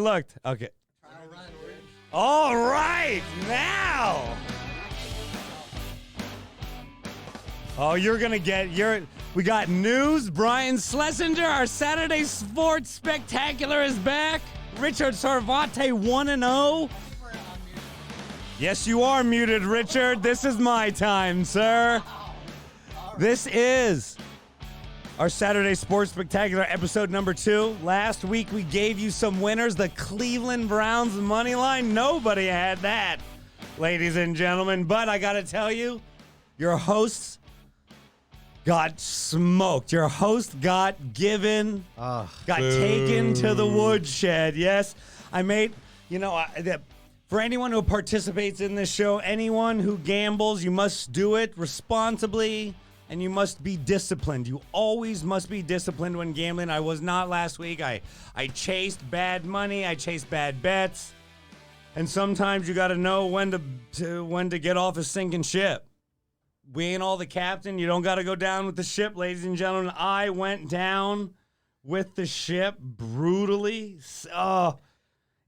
looked. Okay. All right, now. Oh, you're going to get we got news. Brian Schlesinger, our Saturday Sports Spectacular is back. Richard Sarvate 1-0. Yes, you are muted, Richard. This is my time, sir. This is our Saturday Sports Spectacular, episode number 2. Last week, we gave you some winners. The Cleveland Browns money line. Nobody had that, ladies and gentlemen. But I got to tell you, your hosts got smoked. Your host got given, taken to the woodshed. Yes, I made, for anyone who participates in this show, anyone who gambles, you must do it responsibly. And you must be disciplined. You always must be disciplined when gambling. I was not last week. I chased bad money. I chased bad bets. And sometimes you got to know when to get off a sinking ship. We ain't all the captain. You don't got to go down with the ship, ladies and gentlemen. I went down with the ship brutally,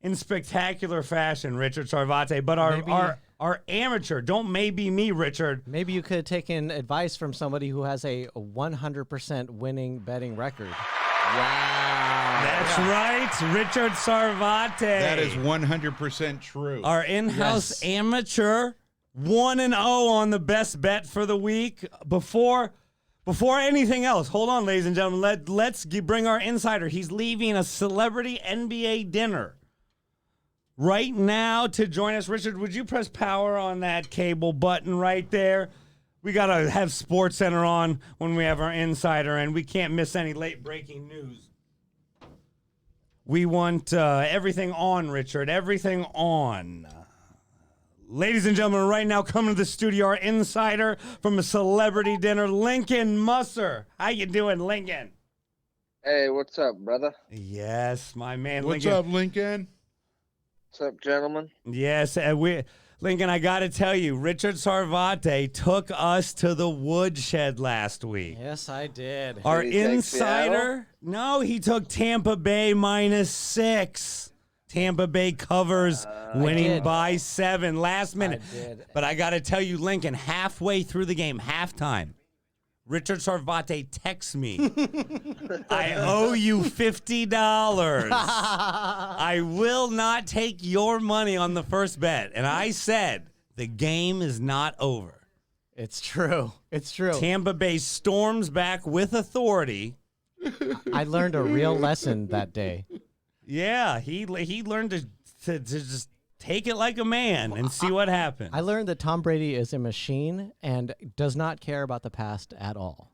in spectacular fashion, Richard Sarvate. But our amateur, don't maybe me, Richard. Maybe you could have taken advice from somebody who has a 100% winning betting record. Wow. That's right, Richard Sarvate. That is 100% true. Our in-house amateur, 1-0 on the best bet for the week. Before anything else, hold on, ladies and gentlemen. Let's bring our insider. He's leaving a celebrity NBA dinner right now to join us. Richard, would you press power on that cable button right there? We got to have SportsCenter on when we have our insider, and we can't miss any late breaking news. We want everything on, Richard, everything on. Ladies and gentlemen, right now coming to the studio, our insider from a celebrity dinner, Lincoln Musser. How you doing, Lincoln? Hey, what's up, brother? Yes, my man, What's Lincoln. up, Lincoln? What's up, gentlemen? Yes, Lincoln, I got to tell you, Richard Sarvate took us to the woodshed last week. Yes, I did. Our Did he take insider? No, he took Tampa Bay -6. Tampa Bay covers, winning by 7 last minute. I did. But I got to tell you, Lincoln, halfway through the game, halftime, Richard Sarvate texts me, I owe you $50. I will not take your money on the first bet. And I said, the game is not over. It's true. It's true. Tampa Bay storms back with authority. I learned a real lesson that day. Yeah, he learned to just take it like a man and see what happens. I learned that Tom Brady is a machine and does not care about the past at all.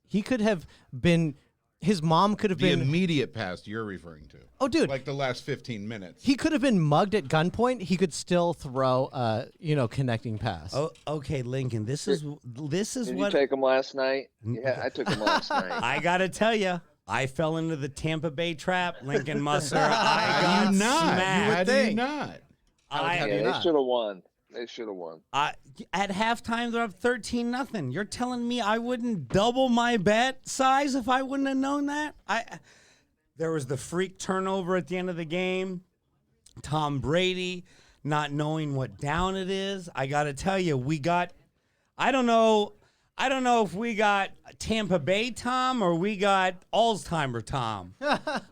He could have been, his mom could have The been. immediate past you're referring to. Oh, dude. Like the last 15 minutes. He could have been mugged at gunpoint. He could still throw connecting pass. Oh, okay, Lincoln. This is Did what you take him last night? Yeah, I took him last night. I gotta tell you. I fell into the Tampa Bay trap, Lincoln Musser. I got smacked. How do you not? Yeah, they should have won. They should have won. At halftime, they're up 13-0. You're telling me I wouldn't double my bet size if I wouldn't have known that? There was the freak turnover at the end of the game. Tom Brady not knowing what down it is. I got to tell you, I don't know if we got Tampa Bay Tom or we got Alzheimer Tom.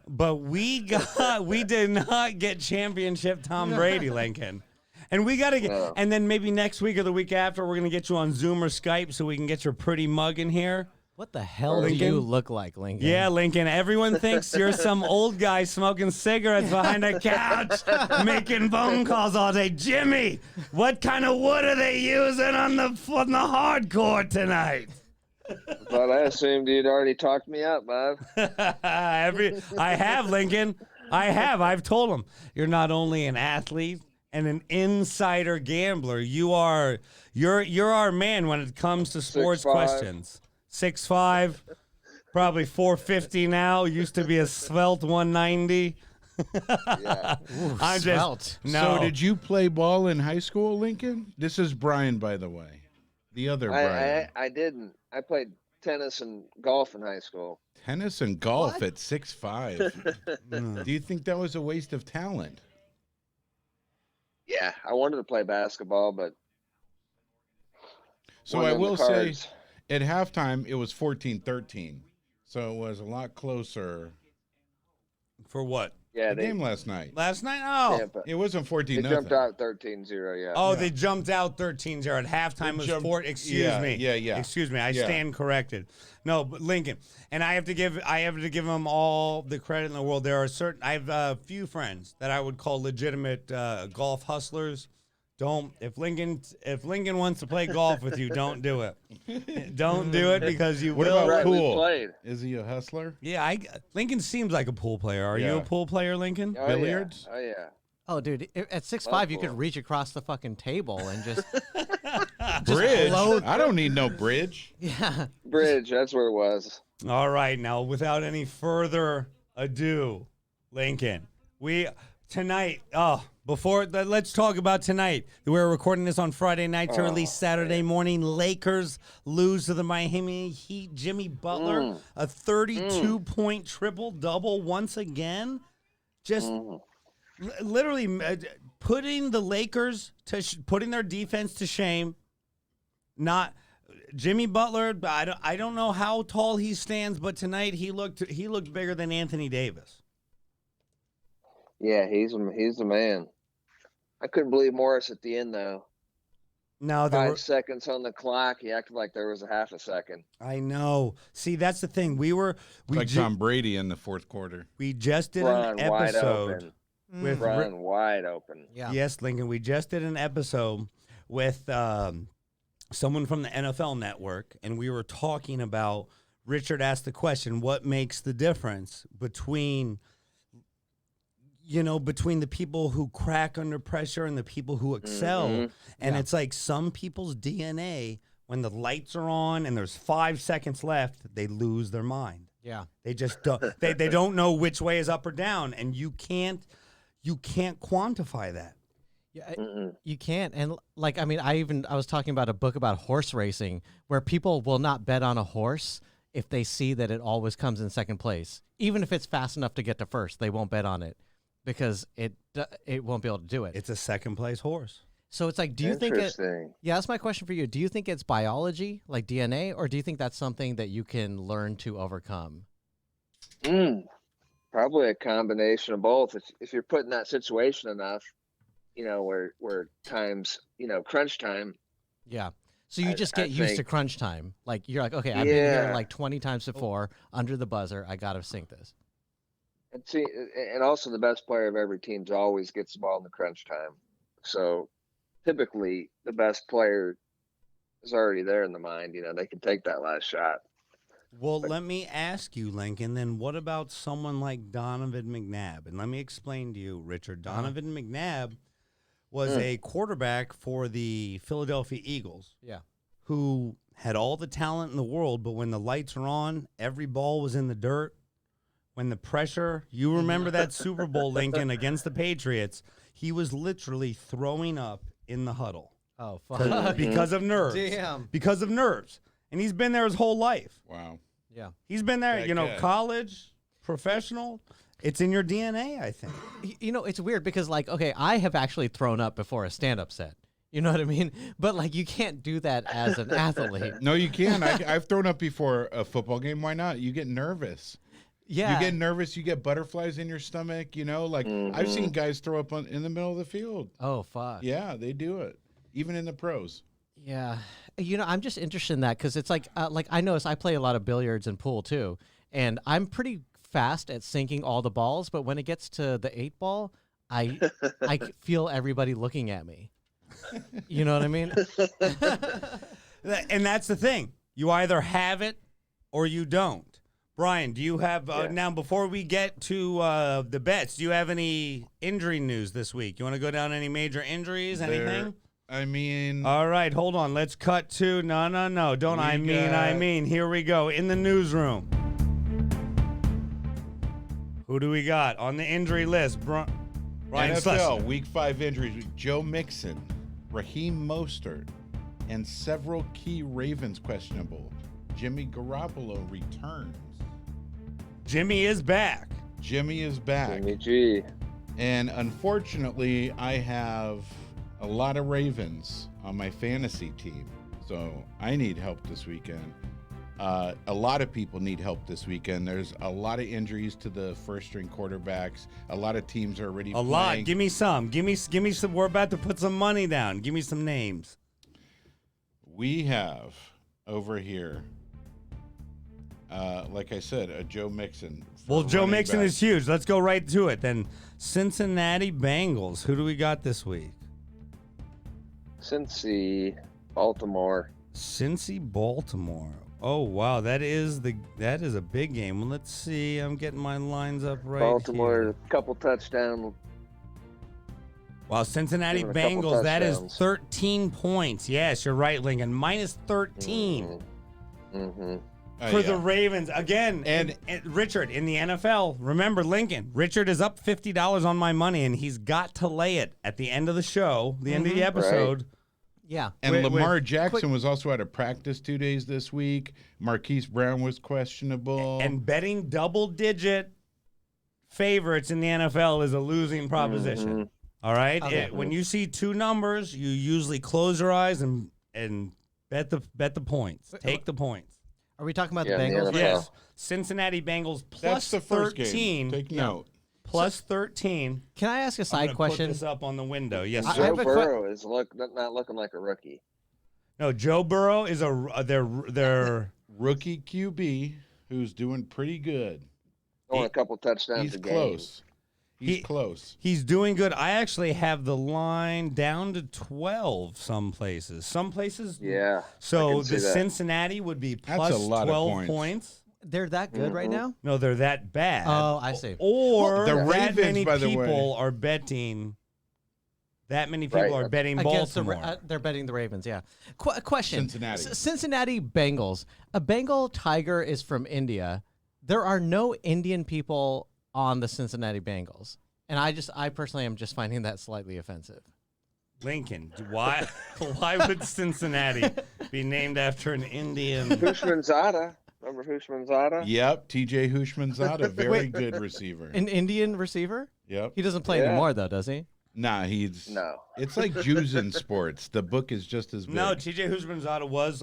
But we did not get championship Tom Brady, Lincoln. And we got to get, and then maybe next week or the week after, we're going to get you on Zoom or Skype so we can get your pretty mug in here. What the hell Lincoln? do you look like, Lincoln? Yeah, Lincoln. Everyone thinks you're some old guy smoking cigarettes behind a couch, making phone calls all day. Jimmy, what kind of wood are they using on the hardcore tonight? But I assumed you'd already talked me up, Bob. I have, Lincoln. I have. I've told him you're not only an athlete and an insider gambler. You're our man when it comes to sports 6'5". questions. 6'5", probably 450 now. Used to be a svelte 190. Yeah. Ooh, I'm svelte. no. So did you play ball in high school, Lincoln? This is Brian, by the way. The other Brian. I didn't. I played tennis and golf in high school. Tennis and golf at 6'5". Do you think that was a waste of talent? Yeah, I wanted to play basketball, but So wasn't I in the will say, cards. at halftime, it was 14-13. So it was a lot closer. For what? Yeah, The game last night. Last night? Oh. Tampa. It wasn't 14 They nothing. jumped out 13-0, yeah. Oh, they jumped out 13-0 at halftime. They Was jumped- 4. Excuse yeah, me. yeah. Excuse me. I Yeah. stand corrected. No, but Lincoln, and I have to give them all the credit in the world. There are I have a few friends that I would call legitimate golf hustlers. If Lincoln wants to play golf with you, don't do it. Don't do it because you What will. about Right, we pool? played. Is he a hustler? Yeah, Lincoln seems like a pool player. Are you a Yeah. pool player, Lincoln? Oh, Billiards? Yeah. Oh, yeah. Oh, dude, at 6'5", you could pool. reach across the fucking table and just Bridge? load- I don't need no bridge. yeah. Bridge, that's where it was. All right, now without any further ado, Lincoln, let's talk about tonight. We're recording this on Friday night to release Saturday morning. Lakers lose to the Miami Heat. Jimmy Butler, a 32-point triple-double once again. Just literally putting the Lakers putting their defense to shame. Not Jimmy Butler. I don't know how tall he stands, but tonight he looked bigger than Anthony Davis. Yeah, he's the man. I couldn't believe Morris at the end, though. No, 5 seconds on the clock. He acted like there was a half a second. I know. See, that's the thing. We Like Tom Brady in the fourth quarter. we just did Run an wide episode open. with Run wide open. Yeah. Yes, Lincoln. We just did an episode with someone from the NFL Network, and we were talking about. Richard asked the question, "What makes the difference between the people who crack under pressure and the people who excel?" And it's like some people's DNA, when the lights are on and there's 5 seconds left, they lose their mind. Yeah. They just don't. they don't know which way is up or down, and you can't quantify that. Yeah, you can't. And I was talking about a book about horse racing where people will not bet on a horse if they see that it always comes in second place. Even if it's fast enough to get to first, they won't bet on it because it won't be able to do it. It's a second place horse. So it's like, do you think it? Interesting. Yeah, that's my question for you. Do you think it's biology, like DNA, or do you think that's something that you can learn to overcome? Probably a combination of both. If you're put in that situation enough, where times, crunch time. Yeah. So you just I get used to think- crunch time. Like you're like, okay, I've been here like 20 times before under the buzzer. I got to sink this. And see, and also the best player of every team always gets the ball in the crunch time. So typically the best player is already there in the mind. They can take that last shot. Well, let me ask you, Lincoln, then what about someone like Donovan McNabb? And let me explain to you, Richard. Donovan McNabb was a quarterback for the Philadelphia Eagles. Yeah. Who had all the talent in the world, but when the lights are on, every ball was in the dirt. When the pressure, you remember that Super Bowl, Lincoln, against the Patriots, he was literally throwing up in the huddle. Oh, fuck. Because of nerves. Damn. Because of nerves. And he's been there his whole life. Wow. Yeah. He's been there, That guy. college, professional. It's in your DNA, I think. It's weird because, like, okay, I have actually thrown up before a stand-up set. You know what I mean? But, like, you can't do that as an athlete. No, you can. I've thrown up before a football game. Why not? You get nervous. Yeah. You get nervous. You get butterflies in your stomach. I've seen guys throw up in the middle of the field. Oh, fuck. Yeah, they do it. Even in the pros. Yeah. I'm just interested in that because it's like I notice I play a lot of billiards and pool, too. And I'm pretty fast at sinking all the balls. But when it gets to the 8-ball, I feel everybody looking at me. You know what I mean? And that's the thing. You either have it or you don't. Brian, do you have, now before we get to the bets, do you have any injury news this week? You want to go down any major injuries, anything? All right, hold on. Let's cut to, no. Don't I mean. Here we go. In the newsroom. Who do we got on the injury list? Brian NFL, Schlesinger. Week 5 injuries. Joe Mixon, Raheem Mostert, and several key Ravens questionable. Jimmy Garoppolo returns. Jimmy is back. Jimmy is back. Jimmy G. And unfortunately, I have a lot of Ravens on my fantasy team. So I need help this weekend. A lot of people need help this weekend. There's a lot of injuries to the first-string quarterbacks. A lot of teams are already playing. Lot. Give me some. Give me some. We're about to put some money down. Give me some names. We have over here, like I said, a Joe Mixon. Well, Joe Mixon is huge. Let's go right to it. Then Cincinnati Bengals. Who do we got this week? Cincy, Baltimore. Cincy, Baltimore. Oh wow, that is a big game. Well, let's see. I'm getting my lines up right Baltimore, here. a couple touchdowns. Wow, Cincinnati Given a couple Bengals. That is touchdowns. 13 points. Yes, you're right, Lincoln. Minus 13 Mm-hmm. for the Ravens again. And Richard in the NFL. Remember, Lincoln. Richard is up $50 on my money, and he's got to lay it at the end of the show, the end of the episode. Yeah. And Wait, Lamar wait, Jackson was also out of practice 2 days this week. Marquise Brown was questionable. And betting double-digit favorites in the NFL is a losing proposition. All right? Okay. When you see two numbers, you usually close your eyes and bet the points. Take the points. Are we talking about Yeah, the the Bengals? NFL. Yes. Cincinnati Bengals plus That's the first 13. game. Take note. Plus 13. Can I ask a I'm side gonna question? Put this up on the window. Yes, I sir. have Joe a Burrow is not looking like a rookie. No, Joe Burrow is their Rookie QB who's doing pretty good. Throwing a couple touchdowns He's a game. close. He's close. He's doing good. I actually have the line down to 12 some places. Some places. Yeah. I So can the see that. Cincinnati would be That's plus a lot of 12 points. They're that good right now? No, they're that bad. Oh, I see. Or The that Ravens, many by the way. people are betting. That many people Right. are betting Against Baltimore. they're betting the Ravens, yeah. Question. Cincinnati. Cincinnati Bengals. A Bengal tiger is from India. There are no Indian people on the Cincinnati Bengals. And I personally am just finding that slightly offensive. Lincoln, why would Cincinnati be named after an Indian? Hushmanzada. Remember Hushmanzada? Yep, TJ Hushmanzada, very good receiver. An Indian receiver? Yep. He doesn't play Yeah. anymore, though, does he? Nah, he's No. It's like Jews in sports. The book is just as big. No, TJ Husbanzada was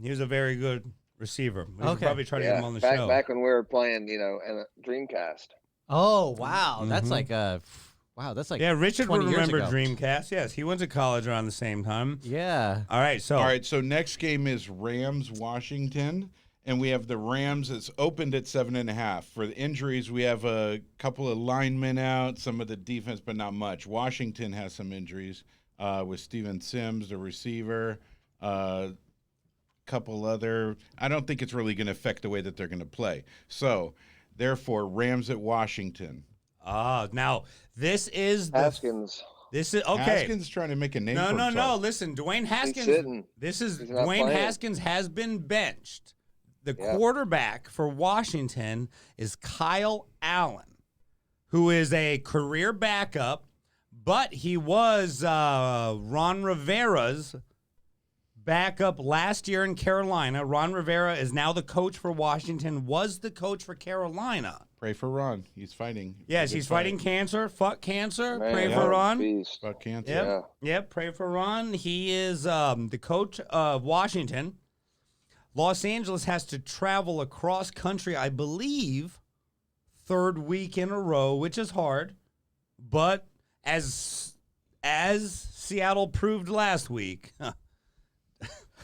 he was a very good receiver. We should Okay. probably try to get him on the show. back when we were playing, in a Dreamcast. Oh, wow. That's like that's like Yeah, Richard would 20 years remember ago. Dreamcast. Yes, he went to college around the same time. Yeah. All right, so All right, so next game is Rams Washington, and we have the Rams. It's opened at 7.5. For the injuries, we have a couple of linemen out, some of the defense, but not much. Washington has some injuries with Steven Sims, the receiver. Couple other. I don't think it's really going to affect the way that they're going to play. So, therefore, Rams at Washington. now this is Haskins. This is okay. Haskins trying to make a name for No. himself. Listen, Dwayne Haskins. sitting. This is He's not Dwayne playing. Haskins has been benched. The Yeah. quarterback for Washington is Kyle Allen, who is a career backup, but he was Ron Rivera's backup last year in Carolina. Ron Rivera is now the coach for Washington, was the coach for Carolina. Pray for Ron. He's fighting. Yes, Good he's fight. fighting cancer. Fuck cancer. Man, Pray yeah. for Ron. Beast. About cancer. Yep. Yeah. Yep. Pray for Ron. He is the coach of Washington. Los Angeles has to travel across country, I believe, third week in a row, which is hard. But as Seattle proved last week,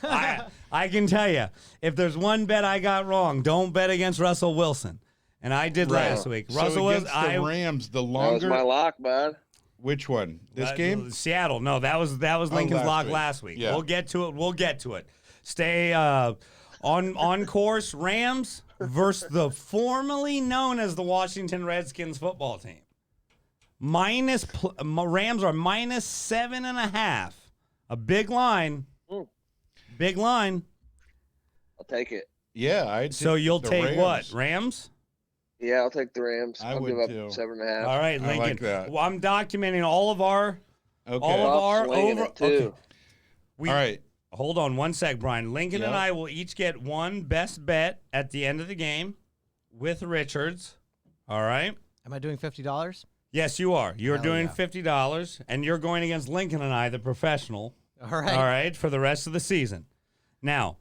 I can tell you, if there's one bet I got wrong, don't bet against Russell Wilson. And I did Right. last week. So Russell against Wilson. the Rams, the That was longer. my lock, bud. Which one? This game? Seattle. No, that was Lincoln's last lock week. last week. Yeah. We'll get to it. Stay on course. Rams versus the formerly known as the Washington Redskins football team. Rams are minus 7.5. A big line. Mm. Big line. I'll take it. Yeah, I. So you'll take what? Rams? Yeah, I'll take the Rams. I I'll would give up too. 7.5. All right, I Lincoln. like that. Well, I'm documenting all of our Okay. all of Golf our swinging over. it, too. Okay. All right. hold on one sec, Brian. Lincoln and Yep. I will each get one best bet at the end of the game with Richards. All right? Am I doing $50? Yes, you are. You're Hell doing yeah. $50, and you're going against Lincoln and I, the professional. All right. All right, for the rest of the season. Now,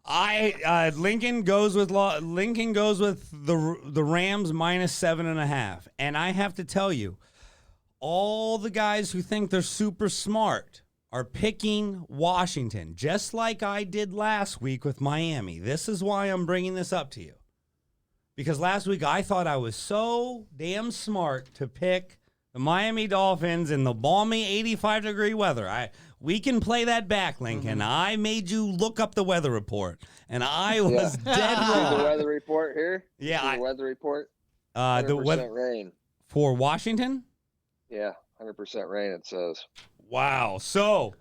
Lincoln goes with the Rams -7.5, and I have to tell you, all the guys who think they're super smart are picking Washington, just like I did last week with Miami. This is why I'm bringing this up to you. Because last week I thought I was so damn smart to pick the Miami Dolphins in the balmy 85-degree weather. We can play that back, Lincoln. I made you look up the weather report, and I was dead See wrong. the weather report here? Yeah, See the weather report? the 100% weather rain. for Washington. Yeah, 100% rain, it says. Wow. So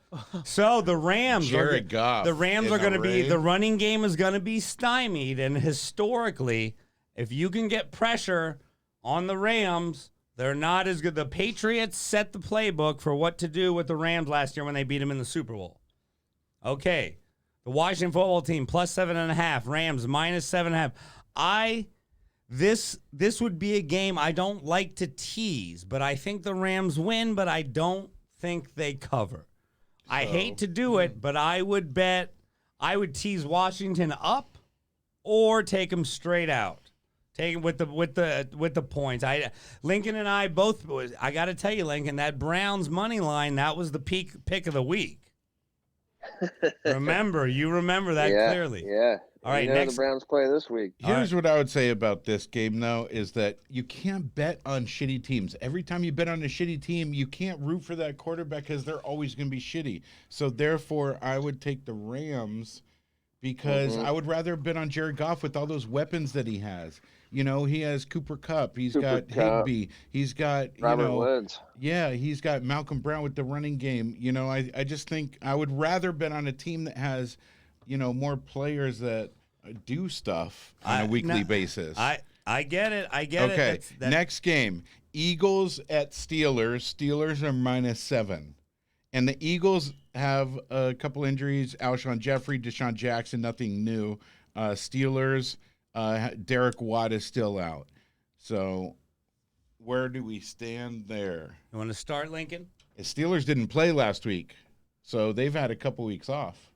the Rams Jared Goff the Rams in are the going to be rain. the running game is going to be stymied, and historically, if you can get pressure on the Rams, they're not as good. The Patriots set the playbook for what to do with the Rams last year when they beat them in the Super Bowl. Okay. The Washington football team +7.5, Rams -7.5. This would be a game I don't like to tease, but I think the Rams win, but I don't think they cover. I hate to do it, but I would tease Washington up or take them straight out. Take it with the points. Lincoln and I both. I got to tell you, Lincoln, that Browns money line, that was the pick of the week. You remember that clearly. Yeah. All right, the Browns play this week. Here's what I would say about this game, though, is that you can't bet on shitty teams. Every time you bet on a shitty team, you can't root for that quarterback because they're always going to be shitty. So, therefore, I would take the Rams because I would rather bet on Jared Goff with all those weapons that he has. You know, he has Cooper Kupp. He's got Higbee. He's got, Robert Woods. Yeah, he's got Malcolm Brown with the running game. You know, I just think I would rather bet on a team that has, more players that do stuff on a weekly basis. I get it. Okay, next game. Eagles at Steelers. Steelers are -7. And the Eagles have a couple injuries. Alshon Jeffrey, Deshaun Jackson, nothing new. Steelers, Derek Watt is still out. So where do we stand there? You want to start, Lincoln? The Steelers didn't play last week, so they've had a couple weeks off.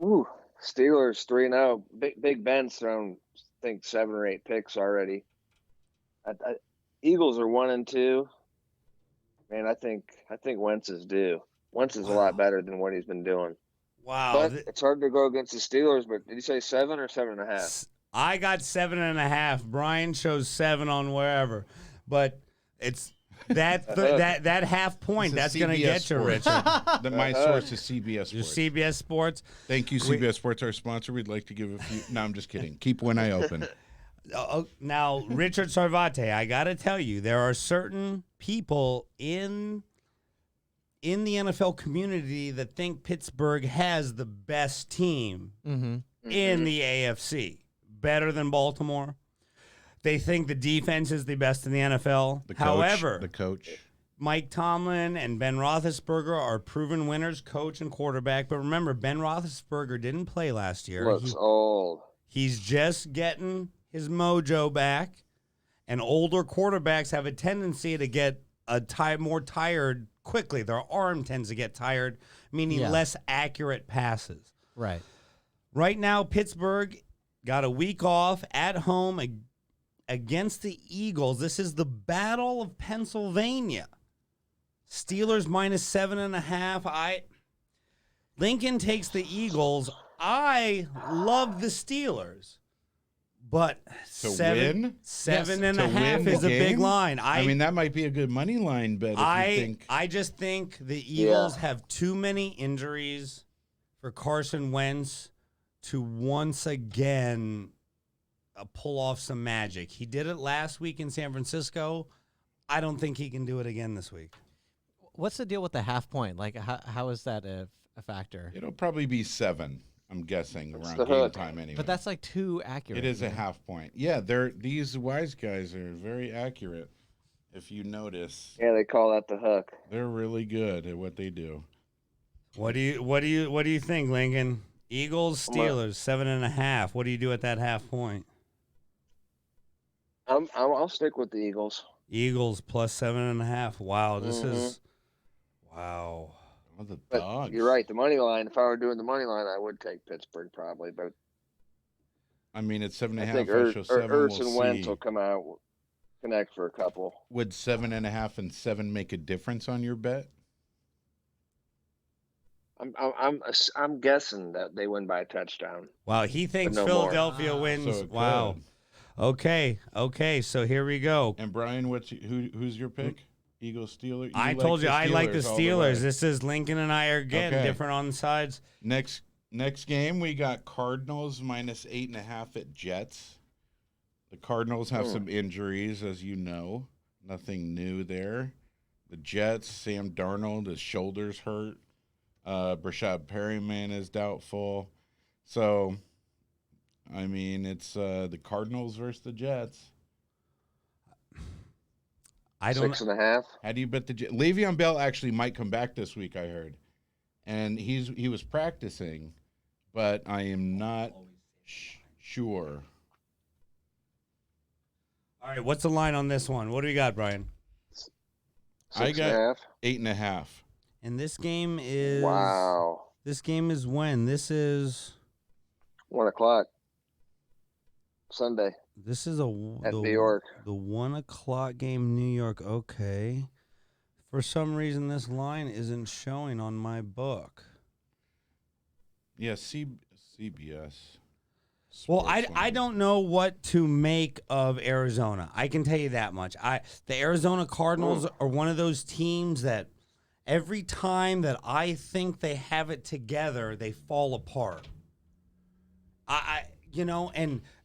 Ooh, Steelers 3-0. Big Ben's thrown, I think, 7 or 8 picks already. Eagles are 1-2. Man, I think Wentz is due. Wentz is a lot better than what he's been doing. Wow. But it's hard to go against the Steelers. But did you say 7 or 7.5? I got 7.5. Brian chose 7 on wherever, but it's that half point This is that's going to CBS get you, Sports. Richard. My source is CBS Your Sports. CBS Sports. Thank you, CBS Sports, our sponsor. We'd like to give a few. No, I'm just kidding. Keep one eye open. Now, Richard Sarvate, I got to tell you, there are certain people in the NFL community that think Pittsburgh has the best team in the AFC, better than Baltimore. They think the defense is the best in the NFL. The coach. Mike Tomlin and Ben Roethlisberger are proven winners, coach and quarterback. But remember, Ben Roethlisberger didn't play last year. Looks old. He's just getting his mojo back, and older quarterbacks have a tendency to get more tired quickly. Their arm tends to get tired, meaning less accurate passes. Right. Right now, Pittsburgh got a week off at home against the Eagles. This is the Battle of Pennsylvania. Steelers -7.5. Lincoln takes the Eagles. I love the Steelers. But win? 7.5 is a big line. I mean, that might be a good money line bet. I just think the Eagles have too many injuries for Carson Wentz to once again pull off some magic. He did it last week in San Francisco. I don't think he can do it again this week. What's the deal with the half point? Like, how is that a factor? It'll probably be 7. I'm guessing That's around the game hook. time anyway. But that's like too accurate. It is a half point. Yeah, these wise guys are very accurate. If you notice, Yeah, they call that the hook. they're really good at what they do. What do you think, Lincoln? Eagles, Steelers, 7.5. What do you do at that half point? I'll stick with the Eagles. Eagles plus 7.5. Wow, this is wow. Oh, the But dogs. you're right. The money line. If I were doing the money line, I would take Pittsburgh probably. But I mean, it's 7.5. I think I show 7. Ertz We'll and Wentz see. will come out, connect for a couple. Would 7.5 and 7 make a difference on your bet? I'm guessing that they win by a touchdown. Wow, he thinks no Philadelphia more. wins. So it Wow. could. Okay. So here we go. And Brian, who's your pick? Eagles, Steelers. I told you I like the all way. Steelers. This is Lincoln and I are getting different on the sides. Next game, we got Cardinals minus 8.5 at Jets. The Cardinals have some injuries, as you know. Nothing new there. The Jets, Sam Darnold, his shoulder's hurt. Brashad Perryman is doubtful. So, I mean, it's the Cardinals versus the Jets. I don't 6.5. How do you bet the Jets? Le'Veon Bell actually might come back this week, I heard. And he was practicing, but I am not sure. All right, what's the line on this one? What do we got, Brian? 6.5. I got 8.5. And this game is Wow. This game is when? This is 1:00 Sunday this is at New York. The 1:00 game, New York. Okay. For some reason, this line isn't showing on my book. Yeah, CBS. Well, Sports I Line. don't know what to make of Arizona. I can tell you that much. The Arizona Cardinals are one of those teams that every time that I think they have it together, they fall apart.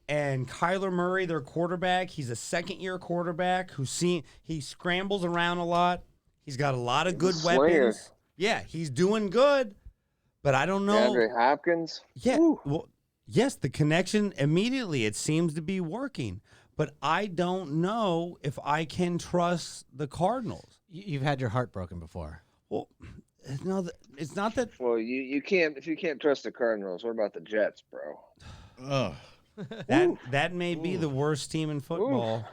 And Kyler Murray, their quarterback, he's a second-year quarterback he scrambles around a lot. He's got a lot of good Slinger. weapons. Yeah, he's doing good, but I don't know. DeAndre Hopkins. Yeah, Woo. well, yes, the connection immediately, it seems to be working. But I don't know if I can trust the Cardinals. You've had your heart broken before. Well, no, it's not that. Well, you can't if you can't trust the Cardinals. What about the Jets, bro? Ugh. That may be the worst team in football.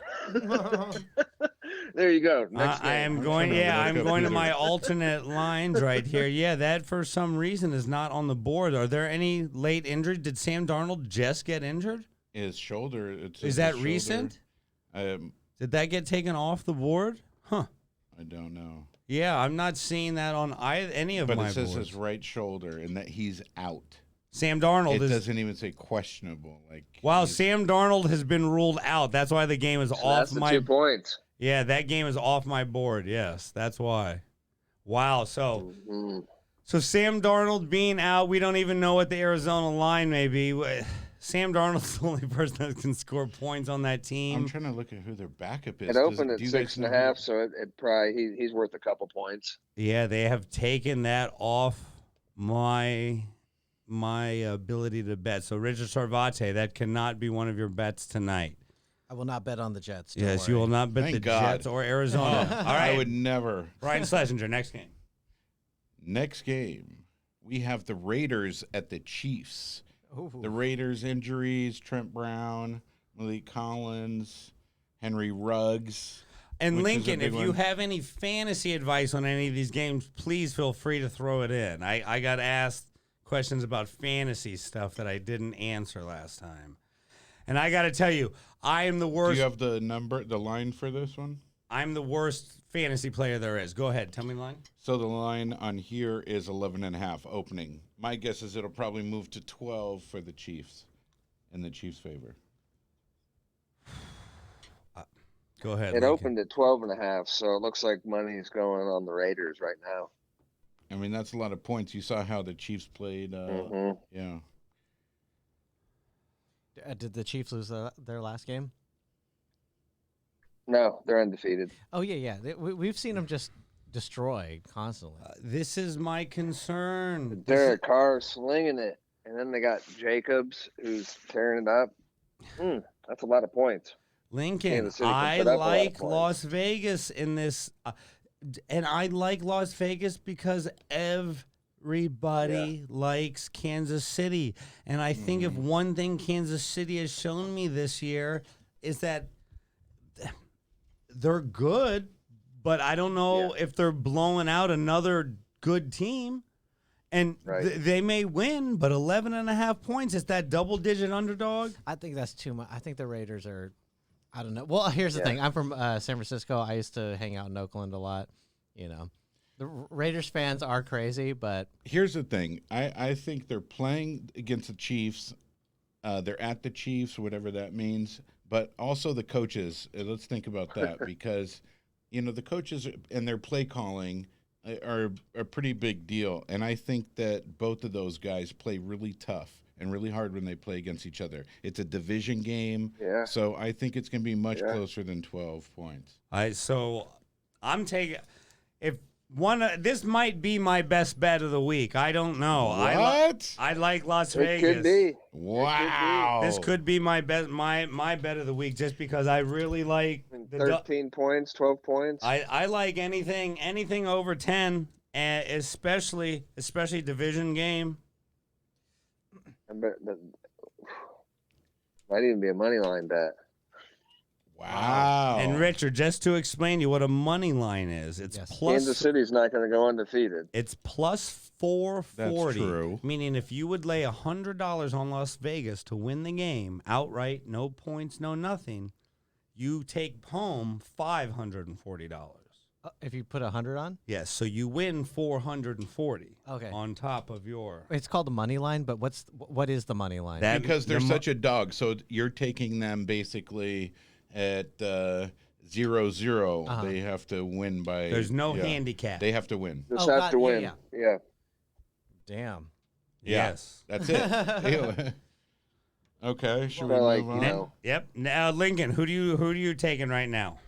There you go. Next I game. am going. trying to Yeah, look I'm up going to either. my alternate lines right here. Yeah, that for some reason is not on the board. Are there any late injuries? Did Sam Darnold just get injured? His shoulder. Is that recent? Did that get taken off the board? Huh. I don't know. Yeah, I'm not seeing that on any of But my it says boards. his right shoulder and that he's out. Sam Darnold It is. doesn't even say questionable. Wow, he's- Sam Darnold has been ruled out. That's why the game is So off that's the my. 2 points. Yeah, that game is off my board. Yes, that's why. Wow. Mhm. So Sam Darnold being out, we don't even know what the Arizona line may be. Sam Darnold's the only person that can score points on that I'm team. trying to look at who their backup is. It opened Do at you guys 6.5, so it probably he's worth a couple points. Yeah, they have taken that off my ability to bet. So Richard Sarvate, that cannot be one of your bets tonight. I will not bet on the Jets. Don't Yes, worry. you will not bet Thank the God. Jets or Arizona. Oh, All right, I would never. Brian Schlesinger, next game. Next game, we have the Raiders at the Chiefs. Ooh. The Raiders injuries: Trent Brown, Malik Collins, Henry Ruggs. And Which is a Lincoln, big if you one. have any fantasy advice on any of these games, please feel free to throw it in. I got asked questions about fantasy stuff that I didn't answer last time. And I got to tell you, I am the Do worst. you have the line for this one? I'm the worst fantasy player there is. Go ahead. Tell me the line. So the line on here is 11.5 opening. My guess is it'll probably move to 12 for the Chiefs, in the Chiefs' favor. Go ahead. It Lincoln. opened at 12.5, so it looks like money's going on the Raiders right now. I mean, that's a lot of points. You saw how the Chiefs played. Mhm. Yeah. Did the Chiefs lose their last game? No, they're undefeated. Oh, yeah. We've seen them just destroy constantly. This is my concern. Derek Carr slinging it, and then they got Jacobs who's tearing it up. That's a lot of points. Lincoln, Kansas City can I put up a lot of like points. Las Vegas in this, and I like Las Vegas because Everybody likes Kansas City. And I think if one thing Kansas City has shown me this year is that they're good, but I don't know if they're blowing out another good team. And they may win, but 11.5 points is that double-digit underdog. I think that's too much. I think the Raiders are, I don't know. Well, here's the thing. I'm from San Francisco. I used to hang out in Oakland a lot. You know, the Raiders fans are crazy, but Here's the thing. I think they're playing against the Chiefs. They're at the Chiefs, whatever that means. But also the coaches. Let's think about that because, the coaches and their play calling are a pretty big deal. And I think that both of those guys play really tough and really hard when they play against each other. It's a division game. Yeah. So I think it's going to be much closer than 12 points. So I'm taking this might be my best bet of the week. I don't know. What? I like Las It Vegas. could be. Wow. This could be my bet of the week just because I really like 13 points, 12 points. I like anything over 10, especially division game. I bet that might even be a money line bet. Wow. And Richard, just to explain to you what a money line is, it's Kansas City's not going to go undefeated. It's plus 440. That's true. Meaning if you would lay $100 on Las Vegas to win the game outright, no points, no nothing, you take home $540. if you put 100 on? Yes, so you win 440. Okay. On top of your. It's called the money line, but what is the money line? Because they're such a dog, so you're taking them basically at 0-0. Uh-huh. They have to win by. There's no handicap. They have to win. Just have to win. Yeah. Damn. Yes. That's it. Okay, should we Well, move on? Yep. Now, Lincoln, who do you taking right now?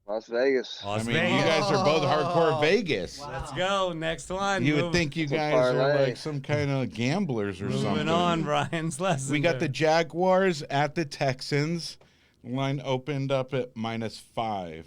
Las Vegas. I mean, you guys are both hardcore Vegas. Wow. Let's go. Next one. You would think you It's a guys are parlay. like some kind of gamblers or something. Moving on, Brian Schlesinger. We got the Jaguars at the Texans. Line opened up at -5.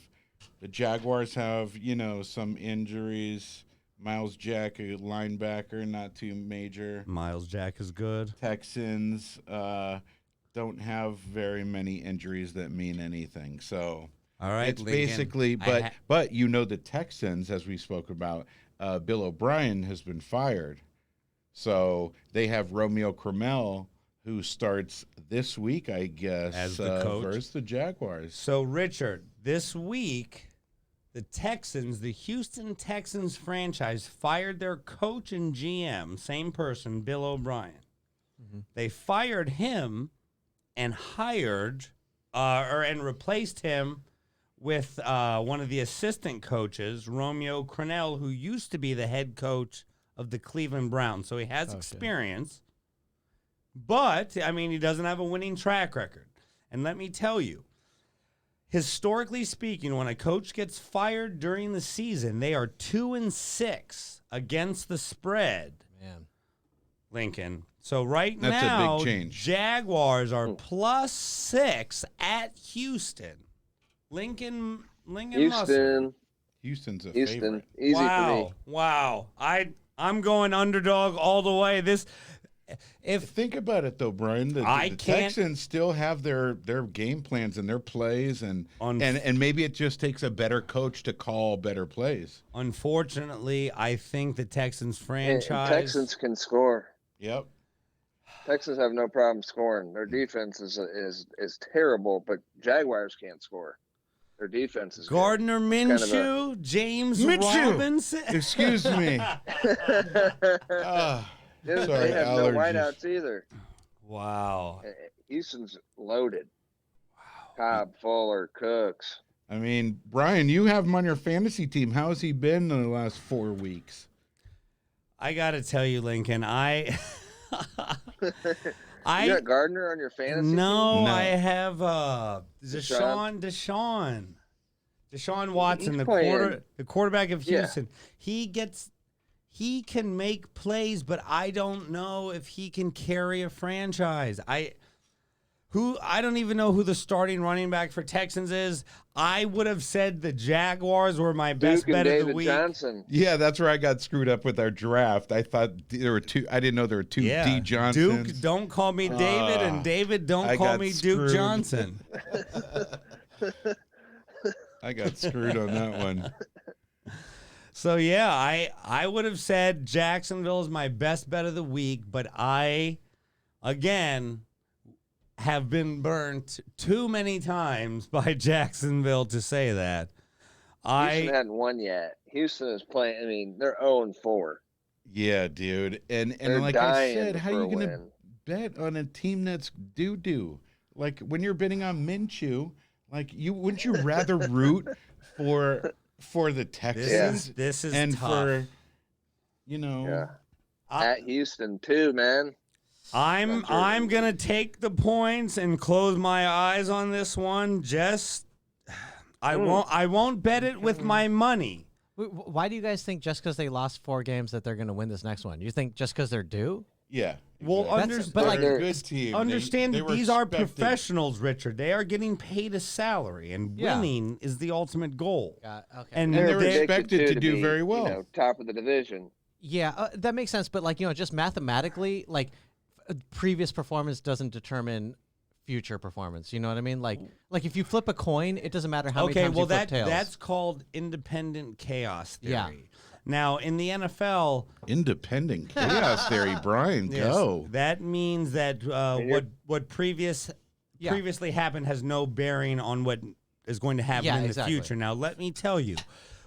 The Jaguars have, some injuries. Miles Jack, a linebacker, not too major. Miles Jack is good. Texans don't have very many injuries that mean anything. So All right, it's Lincoln, basically, but the Texans, as we spoke about, Bill O'Brien has been fired. So they have Romeo Crennel, who starts this week, I guess, As the coach. versus the Jaguars. So, Richard, this week, the Houston Texans franchise fired their coach and GM, same person, Bill O'Brien. Mm-hmm. They fired him and hired and replaced him with one of the assistant coaches, Romeo Crennel, who used to be the head coach of the Cleveland Browns. So he has experience, but, he doesn't have a winning track record. And let me tell you, historically speaking, when a coach gets fired during the season, they are 2-6 against the spread. Man. Lincoln. So right That's now, a big change. Jaguars are +6 at Houston. Lincoln Musser. Houston. Houston's a Houston. favorite. Easy for me. Wow. I'm going underdog all the way. Think about it, though, Brian. The Texans still have their game plans and their plays, and maybe it just takes a better coach to call better plays. Unfortunately, I think the Texans franchise. And Texans can score. Yep. Texans have no problem scoring. Their defense is terrible, but Jaguars can't score. Their defense is Gardner good. Minshew, James Robinson. Excuse me. They have no wideouts either. Wow. Houston's loaded. Cobb, Fuller, Cooks. Brian, you have him on your fantasy team. How has he been in the last 4 weeks? I got to tell you, Lincoln, You got Gardner on your fantasy team? No, I have Deshaun Watson, the quarterback of Houston. He can make plays, but I don't know if he can carry a franchise. I don't even know who the starting running back for Texans is. I would have said the Jaguars were my best Duke and bet of the David week. Johnson. Yeah, that's where I got screwed up with our draft. I thought there were two. I didn't know there were two D Johnsons. Duke, don't call me David, and David, don't call me Duke Johnson. I got screwed on that one. So, yeah, I would have said Jacksonville is my best bet of the week, but I, again, have been burnt too many times by Jacksonville to say that. Houston hadn't won yet. Houston is playing. I mean, they're 0-4. Yeah, dude. And They're like I dying said, how for are a you going to win. bet on a team that's doo-doo? Like when you're betting on Minshew, like wouldn't you rather root for the Texans? This is and tough. for Yeah. At Houston too, man. I'm gonna take the points and close my eyes on this one. I won't bet it with my money. Why do you guys think just because they lost 4 games that they're going to win this next one? You think just because they're due? Yeah. Well, exactly. but like, They're a good team. Understand They that were these are expected. professionals, Richard. They are getting paid a salary, and winning is the ultimate goal. Okay. And they were they- expected to do be, very well. Top of the division. Yeah, that makes sense. But like, just mathematically, like previous performance doesn't determine future performance. You know what I mean? Like if you flip a coin, it doesn't matter how many times you flip tails. that's called independent chaos theory. Yeah. Now, in the NFL, Independent chaos theory, Brian. yes, Go. that means that what previously happened has no bearing on what is going to happen in exactly. the future. Now, let me tell you,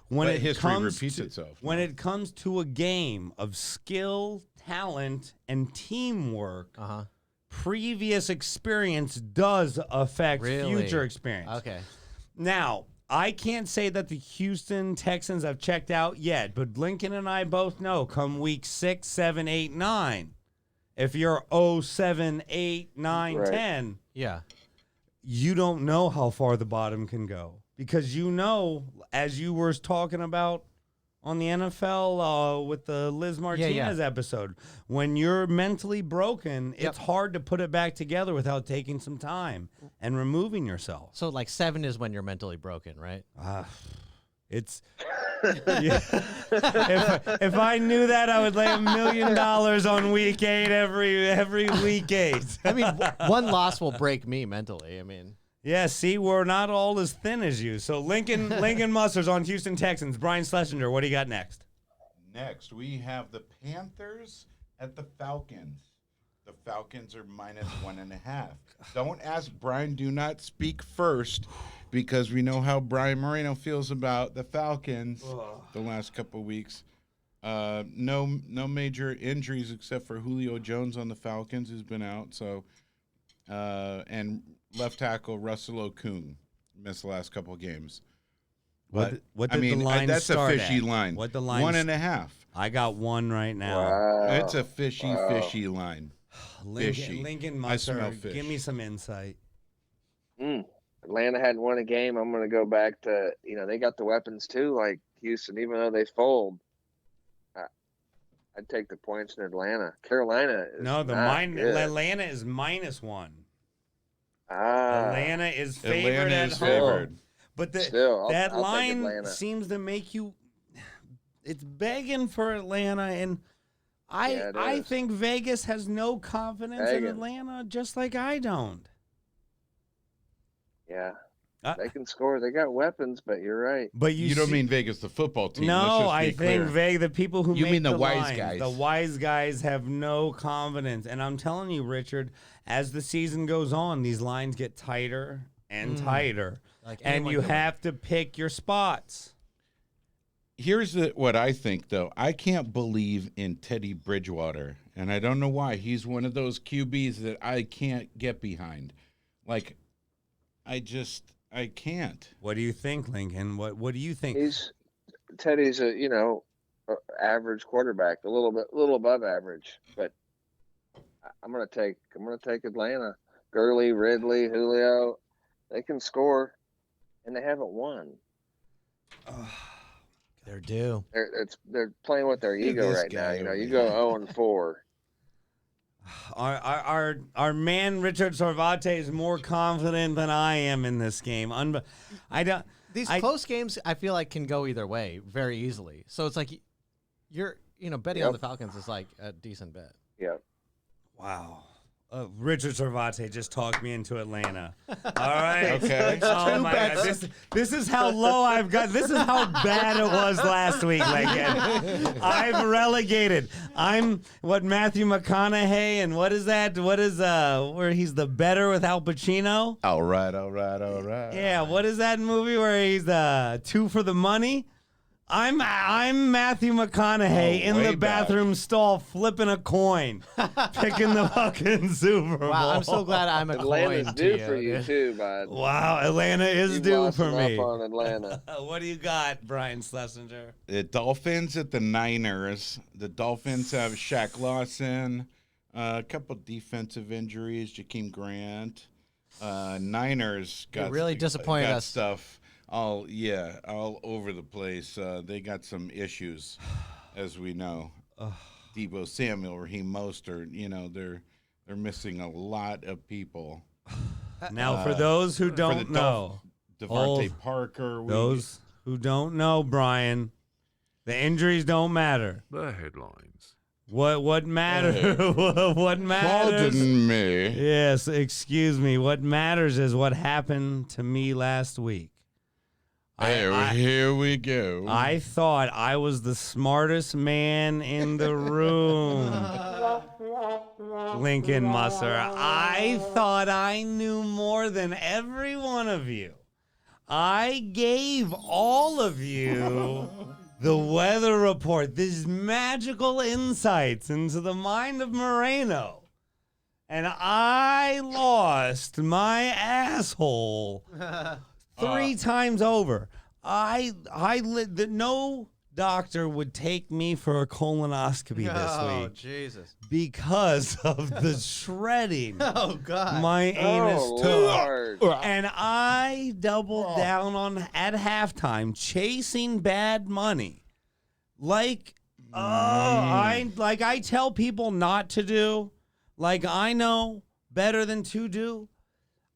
when But it history comes repeats to, itself. when it comes to a game of skill, talent, and teamwork, previous experience does affect Really? future experience. Okay. Now, I can't say that the Houston Texans have checked out yet, but Lincoln and I both know come week 6, 7, 8, 9, if you're 7, 8, 9, Right. 10, Yeah. you don't know how far the bottom can go. Because as you were talking about on the NFL with the Liz Martinez episode, when you're mentally broken, it's hard to put it back together without taking some time and removing yourself. So like 7 is when you're mentally broken, right? It's if I knew that, I would lay $1 million on week 8 every week 8. I mean, one loss will break me mentally. I mean, Yeah, see, we're not all as thin as you. So Lincoln Musser's on Houston Texans. Brian Schlesinger, what do you got next? Next, we have the Panthers at the Falcons. The Falcons are -1.5. Don't ask Brian. Do not speak first, because we know how Brian Moreno feels about the Falcons the last couple of weeks. No major injuries except for Julio Jones on the Falcons, who's been out. So, and left tackle Russell Okung missed the last couple of games. What did the line that's start a fishy at? line. What the line 1.5. I got 1 right now. Wow. It's a fishy line. Fishy. Lincoln I smell Musser, fish. give me some insight. Atlanta hadn't won a game. I'm going to go back to, they got the weapons too, like Houston, even though they fold. I'd take the points in Atlanta. Carolina is Atlanta is -1. Atlanta is favored Atlanta at is home. favored. But Still, that I'll take line Atlanta. seems to make you. It's begging for Atlanta, and Yeah, I is. think Vegas has no confidence in Begging. Atlanta, just like I don't. Yeah. Uh, They can score. They got weapons, but you're right. But You don't see- mean Vegas, the football team. No, Let's just I be think clear. the people who You make mean the wise lines, guys. the wise guys have no confidence. And I'm telling you, Richard, as the season goes on, these lines get tighter and tighter, like and anyone you can win. have to pick your spots. Here's what I think, though. I can't believe in Teddy Bridgewater, and I don't know why. He's one of those QBs that I can't get behind. Like, I can't. What do you think, Lincoln? What do you think? Teddy's a average quarterback, a little above average, but I'm gonna take Atlanta. Gurley, Ridley, Julio, they can score, and they haven't won. They're due. They're playing with their ego this right now. guy over You here. go 0-4. Our man Richard Sarvate is more confident than I am in this game. These close games, I feel like, can go either way very easily. So it's like betting on the Falcons is like a decent bet. Yeah. Wow. Richard Sarvate just talked me into Atlanta. All right. Okay. Oh my God. This is how low I've got. This is how bad it was last week, Lincoln. I've relegated. I'm Matthew McConaughey, and what is that? What is where he's the better with Al Pacino? All right. Yeah. What is that movie where he's two for the money? I'm Matthew McConaughey in the bathroom stall flipping a coin, picking the fucking Super Bowl. Wow, I'm so glad I'm a Atlanta's coin due to for you too, bud. Wow, Atlanta is You've due lost for enough me. on Atlanta. What do you got, Brian Schlesinger? The Dolphins at the Niners. The Dolphins have Shaq Lawson, a couple defensive injuries, Jakeem Grant. Niners got really disappointed got us. Stuff all over the place. They got some issues, as we know. Debo Samuel, Raheem Mostert. They're missing a lot of people. Now, for those who don't know, Devontae Parker. Those who don't know, Brian, the injuries don't matter. The headlines. What matters? What matters? Pardon me. Yes, excuse me. What matters is what happened to me last week. Here we go. I thought I was the smartest man in the room. Lincoln Musser. I thought I knew more than every one of you. I gave all of you the weather report, these magical insights into the mind of Moreno. And I lost my asshole 3 times over. No doctor would take me for a colonoscopy this week Jesus. because of the shredding Oh, God. my anus took. Lord. And I doubled down at halftime chasing bad money. Like I tell people not to do, like I know better than to do.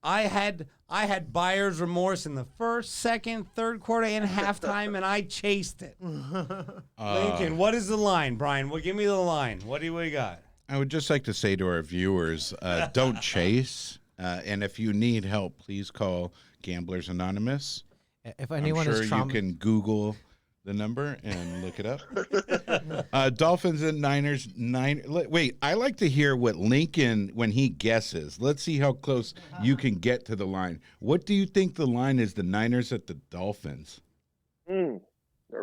I had buyer's remorse in the first, second, third quarter, and halftime, and I chased it. Lincoln, what is the line, Brian? Well, give me the line. What do we got? I would just like to say to our viewers, don't chase. And if you need help, please call Gamblers Anonymous. If anyone I'm sure is you can Google the number and look it up. Dolphins and Niners. Wait, I like to hear what Lincoln, when he guesses. Let's see how close you can get to the line. What do you think the line is, the Niners at the Dolphins? They're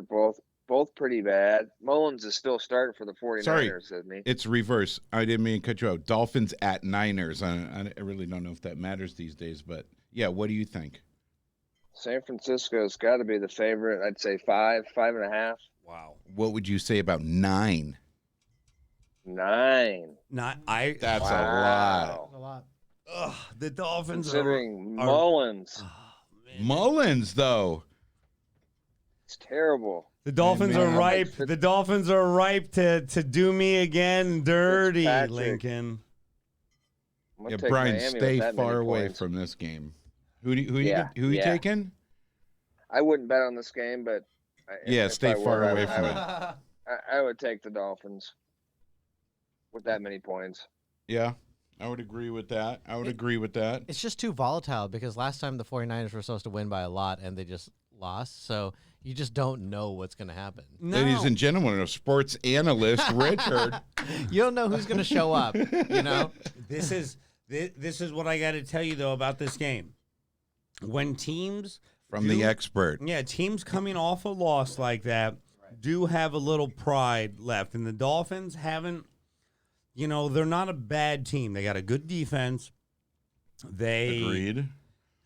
both pretty bad. Mullins is still starting for the 49ers, Sorry, isn't he? it's reverse. I didn't mean to cut you out. Dolphins at Niners. I really don't know if that matters these days, but yeah, what do you think? San Francisco's got to be the favorite. I'd say 5.5. Wow. What would you say about 9? 9. That's That's a lot. A lot. the Dolphins Considering are Mullins. Mullins, though. It's terrible. The Dolphins Man, are ripe. like The Dolphins are ripe to do me again dirty, Fitzpatrick. Lincoln. I'm gonna Yeah, take Brian, Miami with stay that far many away points. from this game. Who you Yeah. taking? I wouldn't bet on this game, but Stay far away from it. I would take the Dolphins with that many points. Yeah, I would agree with that. It's just too volatile because last time the 49ers were supposed to win by a lot and they just lost. So you just don't know what's going to happen. No. Ladies and gentlemen, a sports analyst, Richard. You don't know who's going to show up, you know? This is what I got to tell you though about this game. When teams From the expert. teams coming off a loss like that do have a little pride left, and the Dolphins haven't. They're not a bad team. They got a good defense. Agreed.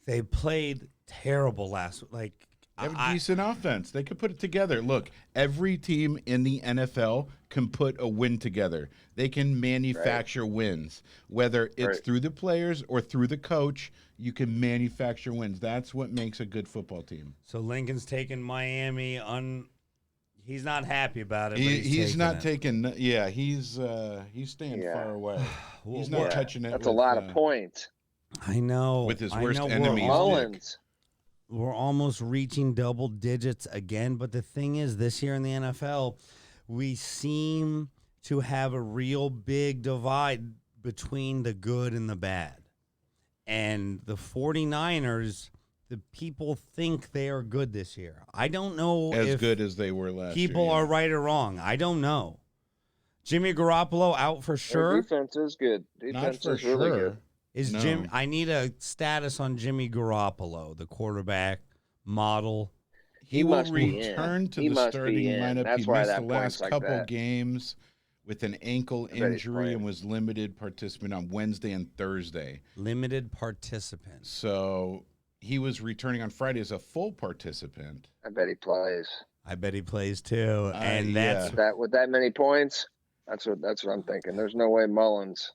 They played terrible last. They have a decent offense. They could put it together. Look, every team in the NFL can put a win together. They can manufacture wins. Whether it's through the players or through the coach, you can manufacture wins. That's what makes a good football team. So Lincoln's taking Miami He's not happy about it. He's not it. taking. Yeah, he's staying far away. He's not touching it. That's a lot of points. I know. With his worst enemy, Mullins. We're almost reaching double digits again. But the thing is, this year in the NFL, we seem to have a real big divide between the good and the bad. And the 49ers, the people think they are good this year. I don't know as good as they were last year. People are right or wrong. I don't know. Jimmy Garoppolo out for sure. Their defense is good. Defense is really good. I need a status on Jimmy Garoppolo, the quarterback model. He will return to the starting lineup. That's he why missed that the last like couple that. games with an ankle injury and was limited participant on Wednesday and Thursday. Limited participant. So he was returning on Friday as a full participant. I bet he plays. I bet he plays too. And that's that with that many points. That's what I'm thinking. There's no way Mullins.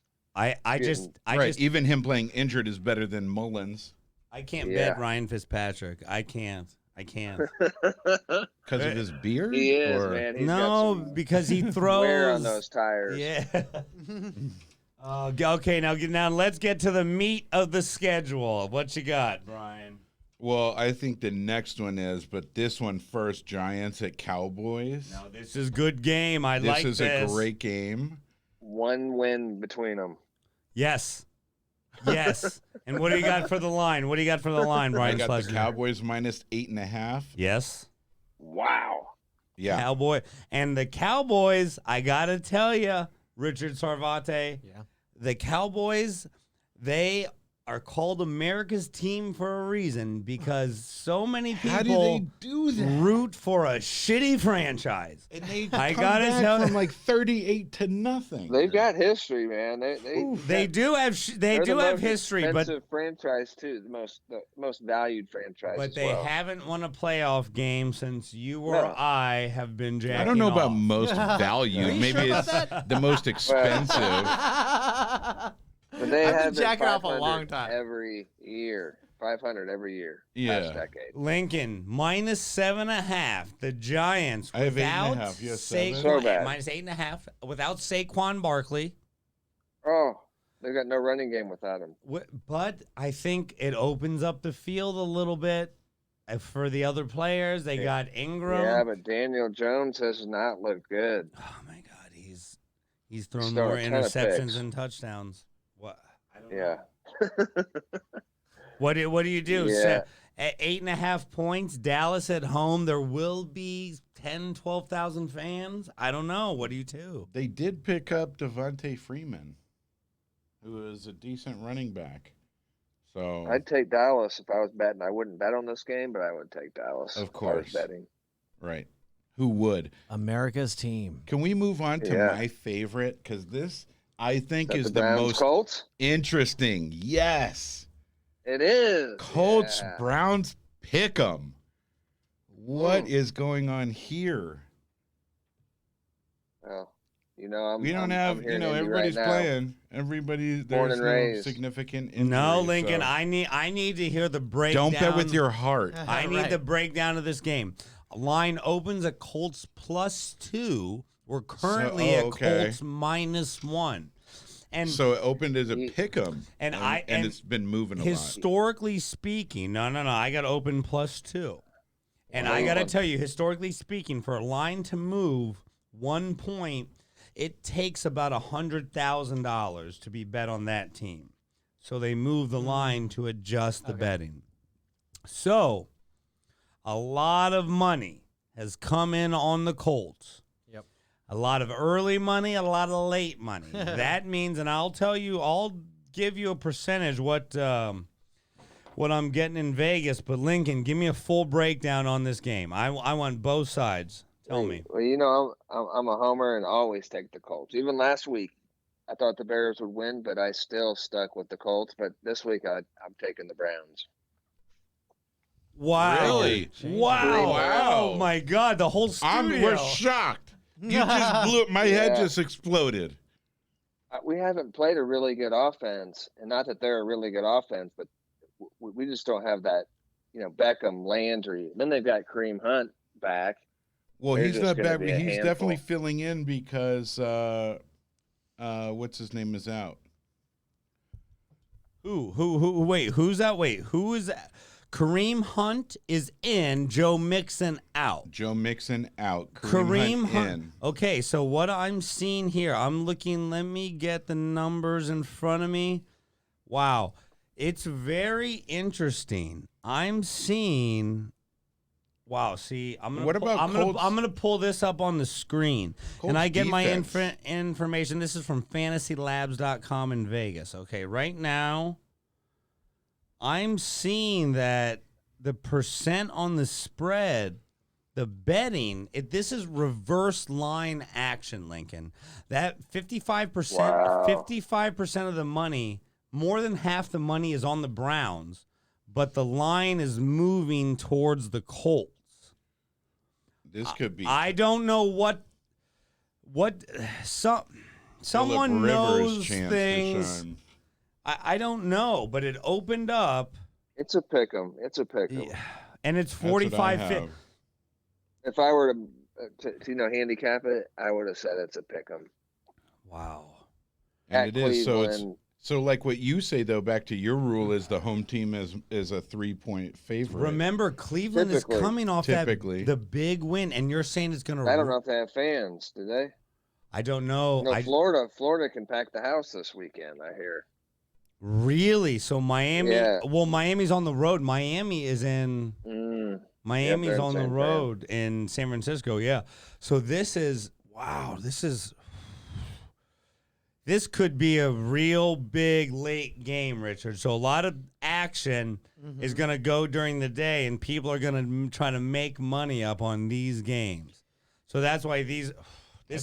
Even him playing injured is better than Mullins. I can't bet Ryan Fitzpatrick. I can't. Because of his beard? He is, man. He's got because he throws wear on those tires. Yeah. Okay, now let's get to the meat of the schedule. What you got, Brian? Well, I think the next one is, but this one first, Giants at Cowboys. No, this is a good game. This is a great game. One win between them. Yes. And what do you got for the line? Brian? I got the Cowboys minus 8.5. Yes. Wow. Yeah. The Cowboys, I got to tell you, Richard Sarvate, the Cowboys, they are called America's team for a reason because so many people root for a shitty franchise. And they from like 38-0. They've got history, man. They do have history, but franchise too, the most valued franchise. But they haven't won a playoff game since you or I have been jacking I don't know off. about most valued. Maybe it's the most expensive. But they have been jacking off a long time. Every year. 500 every year. Yeah. Past decade. Lincoln, minus 7.5. The Giants. I have without 8.5. Yes, so bad. Minus 8.5. Without Saquon Barkley. Oh, they've got no running game without him. But I think it opens up the field a little bit for the other players. They got Ingram. Yeah, but Daniel Jones has not looked good. Oh, my God. He's thrown more interceptions than touchdowns. What? I don't know. What do you do? Yeah. At 8.5 points, Dallas at home, there will be 10, 12,000 fans. I don't know. What do you do? They did pick up Devontae Freeman, who is a decent running back. So I'd take Dallas if I was betting. I wouldn't bet on this game, but I would take Dallas. Of course. If I was betting. Right. Who would? America's team. Can we move on to my favorite? Because this, I think, is the Browns, most Colts? interesting. Yes. It is. Colts, Browns, pick 'em. What is going on here? Well, everybody's playing. There's no significant injury. No, Lincoln, so. I need to hear the breakdown. Don't bet with your heart. I need the breakdown of this game. Line opens at Colts +2. We're currently at Colts -1. And so it opened as a pick'em, and it's been moving a lot. Historically speaking, no, I got open +2. And I got to tell you, historically speaking, for a line to move 1 point, it takes about $100,000 to be bet on that team. So they move the line to adjust the betting. So a lot of money has come in on the Colts. Yep. A lot of early money, a lot of late money. That means, and I'll give you a percentage what I'm getting in Vegas. But Lincoln, give me a full breakdown on this game. I want both sides. Tell me. Well, I'm a homer and always take the Colts. Even last week, I thought the Bears would win, but I still stuck with the Colts. But this week, I'm taking the Browns. Wow. Really? Wow. Oh, my God. The whole studio. We're shocked. You just blew my head just exploded. We haven't played a really good offense, and not that they're a really good offense, but we just don't have that, Beckham, Landry. Then they've got Kareem Hunt back. Well, They're he's just not gonna bad. be a He's handful. definitely filling in because what's his name is out. Who? Wait, who's that? Wait, who is that? Kareem Hunt is in. Joe Mixon out. Joe Mixon out. Kareem Hunt in. Okay, so what I'm seeing here, I'm looking. Let me get the numbers in front of me. Wow, it's very interesting. I'm seeing. Wow, see, I'm gonna. What about Colts? I'm gonna pull this up on the screen, and Colts I get my defense. information. This is from FantasyLabs.com in Vegas. Okay, right now, I'm seeing that the percent on the spread, the betting, this is reverse line action, Lincoln. That 55%, Wow. 55% of the money, more than half the money is on the Browns, but the line is moving towards the Colts. This could be. I don't know what someone Phillip Rivers' knows chance to things. shine. I don't know, but it opened up. It's a pick 'em. It's a pick 'em. Yeah, and it's That's what I 45. have. If I were to handicap it, I would have said it's a pick 'em. Wow. And At it is. So it's Cleveland. so like what you say though. Back to your rule is the home team is a 3-point favorite. Remember, Cleveland is Typically. coming off Typically. the big win, and you're saying it's going to. I don't know if they have fans. Do they? I don't know. No, Florida can pack the house this weekend, I hear. Really? So Miami? Yeah. Well, Miami's on the road. Miami is in. Miami's they're in on the San Fran. road in San Francisco. Yeah. So this is wow. This could be a real big late game, Richard. So a lot of action is going to go during the day, and people are going to try to make money up on these games. So that's why this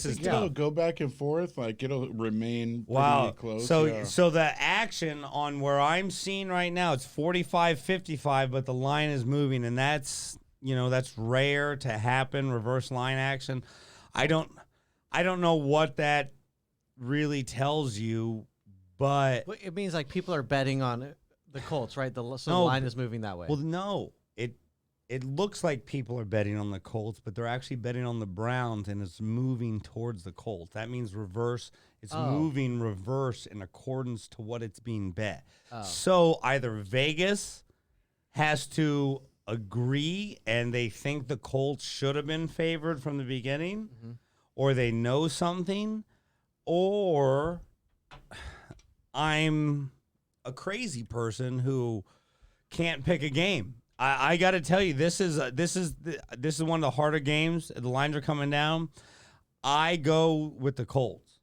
is It'll tough. go back and forth. Like it'll remain Wow. pretty close. So yeah. so the action on where I'm seeing right now, it's 45-55, but the line is moving, and that's rare to happen, reverse line action. I don't know what that really tells you, but Well, it means like people are betting on the Colts, right? So the No, line is moving that way. well, no. It looks like people are betting on the Colts, but they're actually betting on the Browns, and it's moving towards the Colts. That means reverse. It's moving reverse in accordance to what it's being bet. So either Vegas has to agree and they think the Colts should have been favored from the beginning, or they know something, or I'm a crazy person who can't pick a game. I got to tell you, this is one of the harder games. The lines are coming down. I go with the Colts.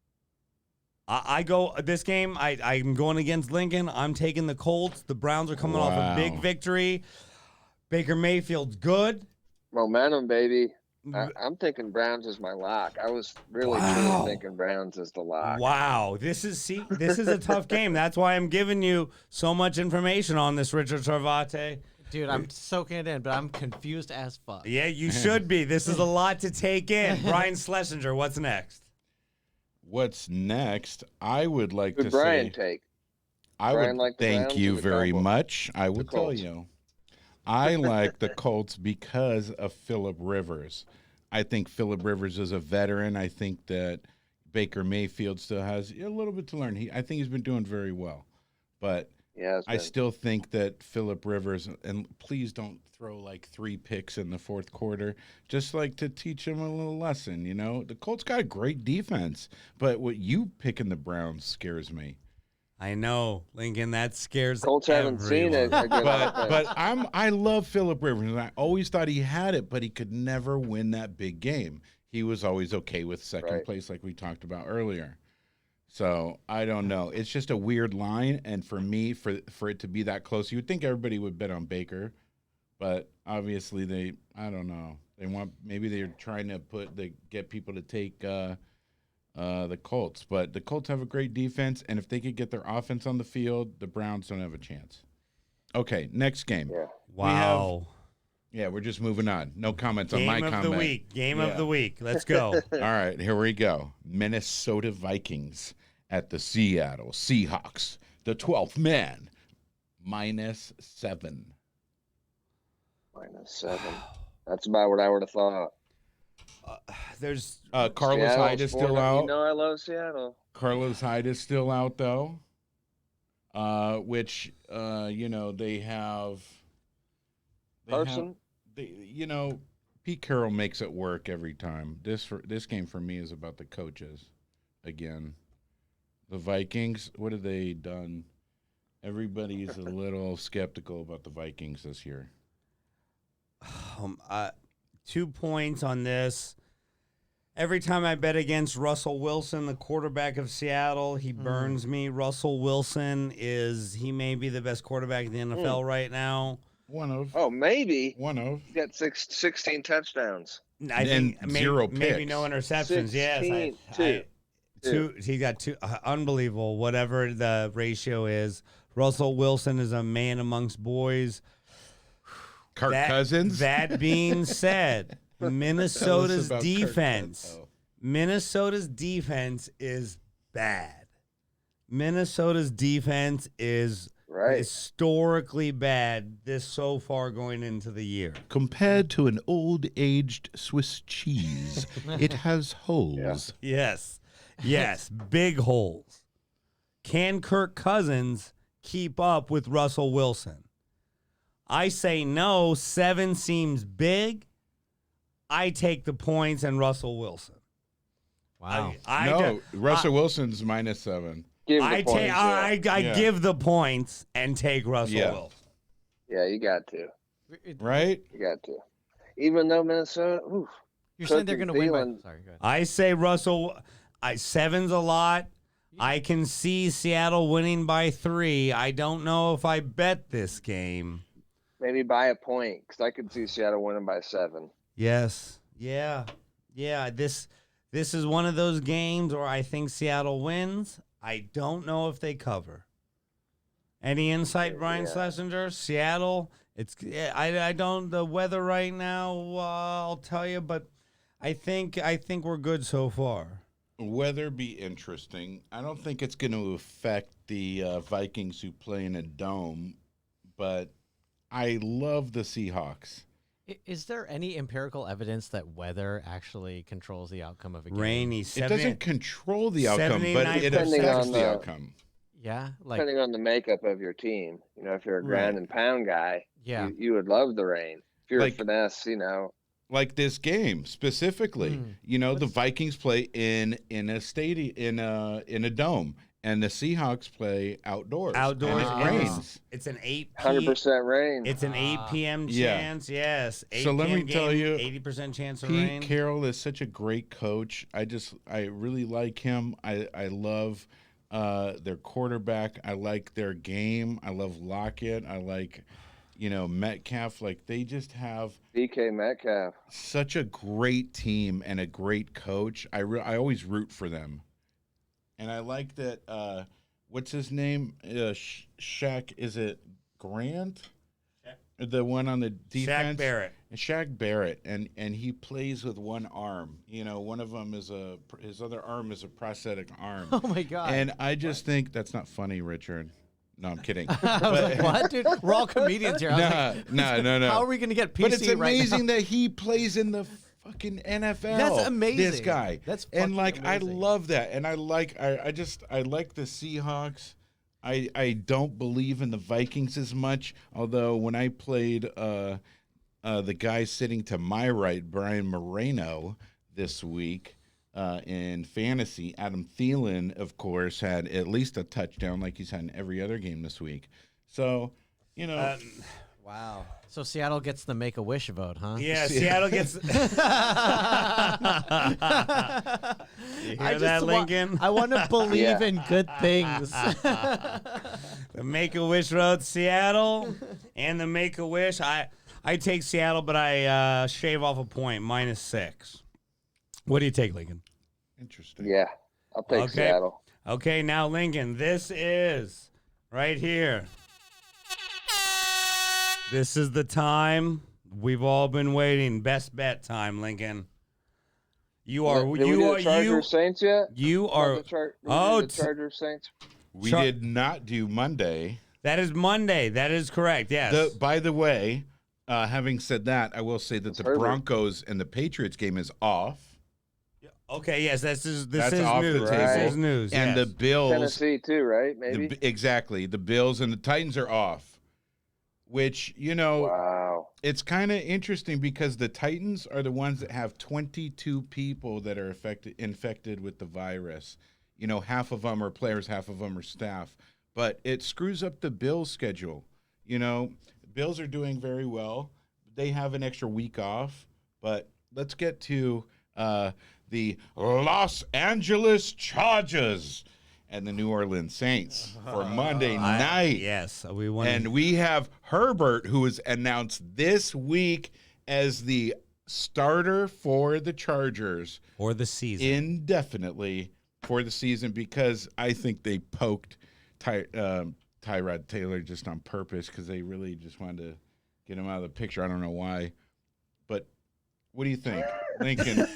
I go this game. I'm going against Lincoln. I'm taking the Colts. The Browns are coming off a big victory. Baker Mayfield's good. Momentum, baby. I'm thinking Browns is my lock. I was really truly thinking Browns is the lock. Wow, this is a tough game. That's why I'm giving you so much information on this, Richard Sarvate. Dude, I'm soaking it in, but I'm confused as fuck. Yeah, you should be. This is a lot to take in. Brian Schlesinger, what's next? What's next? I would like Who'd to Brian say. take? I Brian would like the thank Browns you or the very Cowboys? much. I will tell Colts. you. I like the Colts because of Phillip Rivers. I think Phillip Rivers is a veteran. I think that Baker Mayfield still has a little bit to learn. I think he's been doing very well. But Yeah, I still think that Phillip Rivers, and please don't throw like 3 picks in the fourth quarter, just like to teach him a little lesson, The Colts got a great defense, but what you picking the Browns scares me. I know, Lincoln. That scares Colts haven't seen it. everyone. But I love Phillip Rivers, and I always thought he had it, but he could never win that big game. He was always okay with second place, like we talked about earlier. So I don't know. It's just a weird line, and for me, for it to be that close, you would think everybody would bet on Baker, but obviously I don't know. Maybe they're trying to get people to take the Colts, but the Colts have a great defense, and if they could get their offense on the field, the Browns don't have a chance. Okay, next game. Yeah. Wow. We're just moving on. No comments on Game my of comment. the week. Game of the week. Let's go. All right, here we go. Minnesota Vikings at the Seattle Seahawks. The 12th man, -7. -7. That's about what I would have thought. there's Carlos Seattle's Hyde is still 4-0. out. You know I love Seattle. Carlos Hyde is still out though. Which they have. Carson. Pete Carroll makes it work every time. This game for me is about the coaches. Again, the Vikings. What have they done? Everybody's a little skeptical about the Vikings this year. 2 points on this. Every time I bet against Russell Wilson, the quarterback of Seattle, he burns me. Russell Wilson he may be the best quarterback in the NFL right now. One of. Oh, maybe. One of. He got 16 touchdowns. I think zero maybe picks. no interceptions. Yes, two. He got two. Unbelievable. Whatever the ratio is, Russell Wilson is a man amongst boys. Kirk Cousins. That being said, Minnesota's defense is bad. Minnesota's defense is historically bad so far going into the year. Compared to an old-aged Swiss cheese, it has holes. Yeah. Yes, big holes. Can Kirk Cousins keep up with Russell Wilson? I say no. 7 seems big. I take the points and Russell Wilson. Wow. Russell Wilson's -7. I give the points and take Russell Wilson. Yeah, you got to. Right? You got to. Even though Minnesota, You're saying they're going to win by... Sorry, go ahead. I say Russell... 7's a lot. I can see Seattle winning by 3. I don't know if I bet this game. Maybe by a point, because I could see Seattle winning by 7. Yes. Yeah. This is one of those games where I think Seattle wins. I don't know if they cover. Any insight, Brian Schlesinger? Seattle. I don't. The weather right now. I'll tell you, but I think we're good so far. Weather be interesting. I don't think it's going to affect the Vikings who play in a dome, but I love the Seahawks. Is there any empirical evidence that weather actually controls the outcome of a game? Rainy. It doesn't control the outcome, but it affects the outcome. Yeah, depending on the makeup of your team. If you're a ground and pound guy, you would love the rain. If you're a finesse, Like this game specifically, the Vikings play in a stadium in a dome, and the Seahawks play outdoors. Outdoors, and it rains. It's an 100% rain. It's an 8 p.m. chance. Yes. 8 so let me tell you, 80% chance of Pete rain. Carroll is such a great coach. I really like him. I love their quarterback. I like their game. I love Lockett. I like. Metcalf, they just have DK Metcalf. Such a great team and a great coach. I always root for them. And I like that, what's his name? Shaq, is it Grant? Shaq. The one on the defense? Shaq Barrett. And he plays with one arm. One of them his other arm is a prosthetic arm. Oh, my God. And I just think that's not funny, Richard. No, I'm kidding. I was like, what, dude? We're all comedians here. No. How are we going to get PC But it's amazing right that he plays in the fucking NFL. That's amazing. This guy. That's and amazing. I love that. And I like the Seahawks. I don't believe in the Vikings as much. Although when I played the guy sitting to my right, Brian Moreno, this week. In fantasy, Adam Thielen, of course, had at least a touchdown like he's had in every other game this week. So, wow. So Seattle gets the Make-A-Wish vote, huh? Yeah, Seattle gets... You hear that, Lincoln? I want to believe in good things. The Make-A-Wish vote, Seattle, and the Make-A-Wish. I take Seattle, but I shave off a point, -6. What do you take, Lincoln? Interesting. Yeah, I'll take Seattle. Okay, now, Lincoln, this is right here. This is the time we've all been waiting. Best bet time, Lincoln. Chargers Saints yet? You are. The Chargers Saints. We did not do Monday. That is Monday. That is correct. Yes. By the way, Having said that, I will say that It's the Herbert. Broncos and the Patriots game is off. Okay, yes, this is That's off the news. table. This is news. And yes. the Bills, Tennessee too, right? Maybe. exactly, the Bills and the Titans are off. Which, Wow. it's kind of interesting because the Titans are the ones that have 22 people that are infected with the virus. Half of them are players, half of them are staff. But it screws up the Bills' schedule. The Bills are doing very well. They have an extra week off. But let's get to the Los Angeles Chargers and the New Orleans Saints for Monday night. Yes, we won. And we have Herbert, who was announced this week as the starter for the Chargers. For the season. Indefinitely for the season, because I think they poked Tyrod Taylor just on purpose because they really just wanted to get him out of the picture. I don't know why. But what do you think, Lincoln?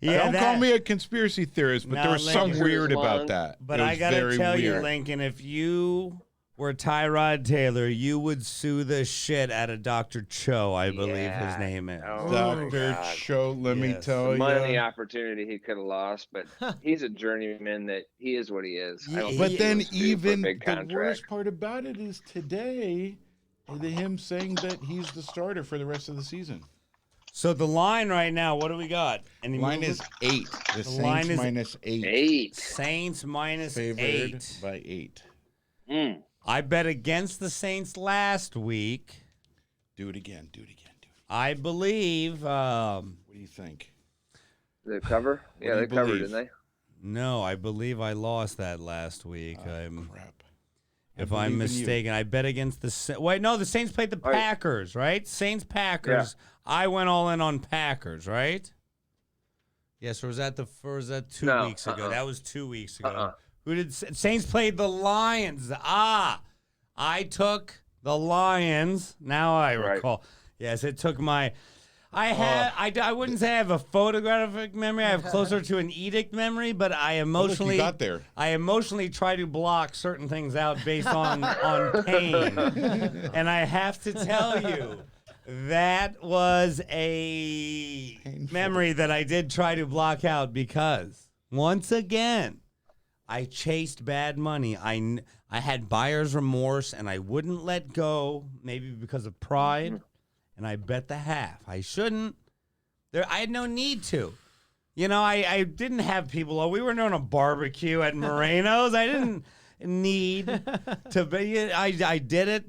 Don't call me a conspiracy theorist, but No, there was Lincoln. something weird about that. But It I was got to very tell you, weird. Lincoln, if you were Tyrod Taylor, you would sue the shit out of Dr. Cho, I believe his name is. Oh, Dr. God. Cho, let me Yes. tell Money you. opportunity he could have lost, but he's a journeyman. That he is what he is. I don't But think then he was due for a even big the contract. worst part about it is today, him saying that he's the starter for the rest of the season. So the line right now, what do we got? Any Line movement? is 8. The Saints line is minus 8. 8. Saints minus Favored 8. by 8. Mm. I bet against the Saints last week. Do it again. I believe. What do you think? Did they cover? do Yeah, you they covered, believe? didn't they? No, I believe I lost that last week. Crap. If believe I'm in you. mistaken, I bet against the wait. No, the Saints played the All right. Packers, right? Saints Packers. I went all in on Packers, right? Yes, or was that 2 No, weeks ago? That was 2 weeks ago. Uh-uh. Who did Saints played the Lions? I took the Lions. Now I Right. recall. Yes, it took my. I wouldn't say I have a photographic memory. I have closer to an edict memory, but I emotionally you got there. I emotionally try to block certain things out based on pain. And I have to tell you, that was a memory that I did try to block out because once again, I chased bad money. I had buyer's remorse and I wouldn't let go, maybe because of pride. And I bet the half. I shouldn't. I had no need to. I didn't have people. We were doing a barbecue at Moreno's. I didn't need to be. I did it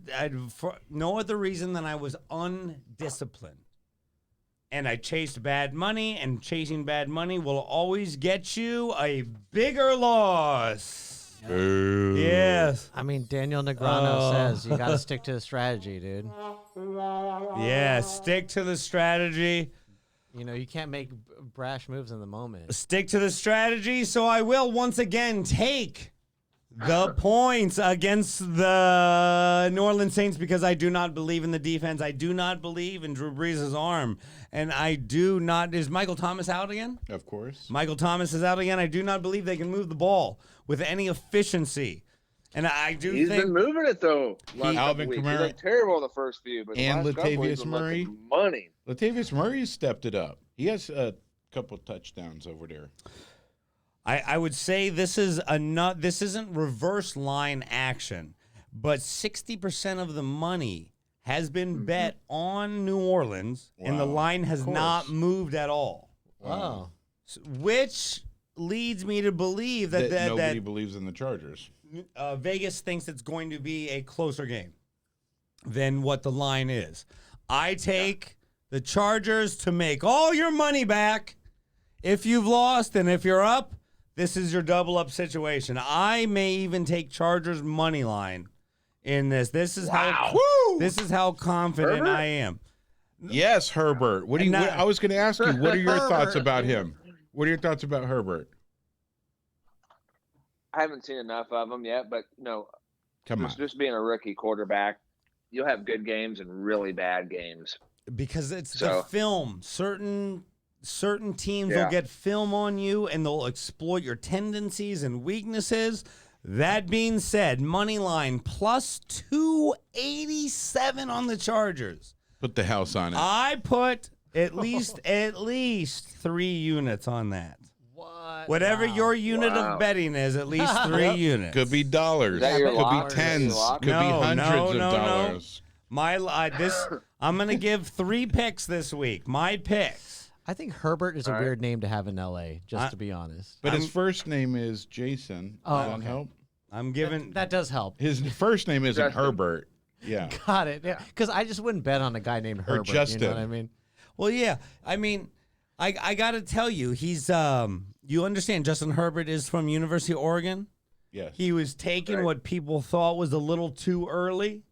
for no other reason than I was undisciplined. And I chased bad money, and chasing bad money will always get you a bigger loss. Boo. Yes. I mean, Daniel Negreanu says you got to stick to the strategy, dude. Yeah, stick to the strategy. You can't make brash moves in the moment. Stick to the strategy, so I will once again take the points against the New Orleans Saints because I do not believe in the defense. I do not believe in Drew Brees' arm. And I do not. Is Michael Thomas out again? Of course. Michael Thomas is out again. I do not believe they can move the ball with any efficiency. And I do He's think been moving it though. Last Alvin couple weeks. He Kamara looked terrible the first few, but and the last couple Latavius he's been Murray. looking money. Latavius Murray stepped it up. He has a couple touchdowns over there. I would say this isn't reverse line action, but 60% of the money has been bet on New Orleans, and the Wow. line has Of course. not moved at all. Oh. Which leads me to believe that Nobody believes in the Chargers. Vegas thinks it's going to be a closer game than what the line is. I take the Chargers to make all your money back if you've lost, and if you're up, this is your double up situation. I may even take Chargers money line in this. This is how confident Herbert? I am. Yes, Herbert. What do you? And I was going to ask you. What are your thoughts about him? What are your thoughts about Herbert? I haven't seen enough of him yet, but Come on. just being a rookie quarterback, you'll have good games and really bad games. Because it's the So- film. Certain teams Yeah. will get film on you and they'll exploit your tendencies and weaknesses. That being said, money line plus 287 on the Chargers. Put the house on it. I put at least 3 units on that. What? Whatever your unit Wow. of betting is, at least 3 units. Could be dollars. Is that your Could lock? be tens. Is that your lock? Could be hundreds of no. dollars. I'm gonna give 3 picks this week. My picks. I think Herbert is a All right. weird name to have in LA, just to be honest. But his first name is Jason. Oh, Does that okay. help? I'm giving. That does help. His first name isn't Justin. Herbert. Yeah. Got it. Yeah, because I just wouldn't bet on a guy named Herbert. You Justin. know what I mean? Well, yeah. I mean, I gotta tell you, he's You understand? Justin Herbert is from University of Oregon. Yes. He was taking Right. what people thought was a little too early.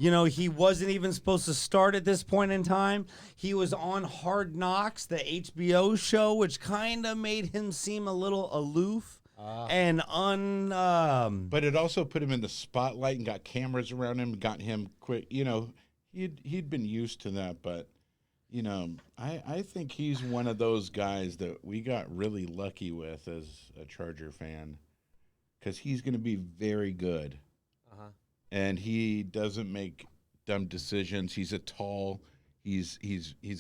You know, he wasn't even supposed to start at this point in time. He was on Hard Knocks, the HBO show, which kind of made him seem a little aloof and But it also put him in the spotlight and got cameras around him, got him quick. You know, he'd been used to that, but you know, I think he's one of those guys that we got really lucky with as a Charger fan, because he's going to be very good, and he doesn't make dumb decisions. He's a tall. He's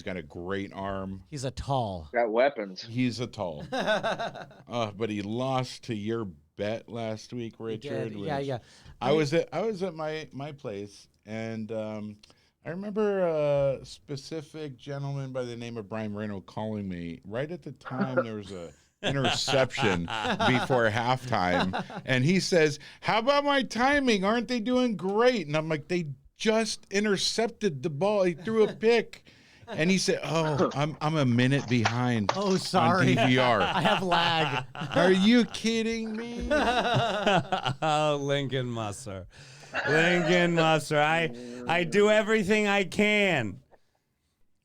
got a great arm. He's a tall. Got weapons. He's a tall. But he lost to your bet last week, Richard. Yeah, yeah. I was at my place, and I remember a specific gentleman by the name of Brian Moreno calling me right at the time there was a interception before halftime, and he says, "How about my timing? Aren't they doing great?" And I'm like, "They just intercepted the ball. He threw a pick." And he said, "Oh, I'm a minute behind. Oh, sorry. On DVR. I have lag. Are you kidding me?" Oh, Lincoln Musser. Lincoln Musser. I do everything I can.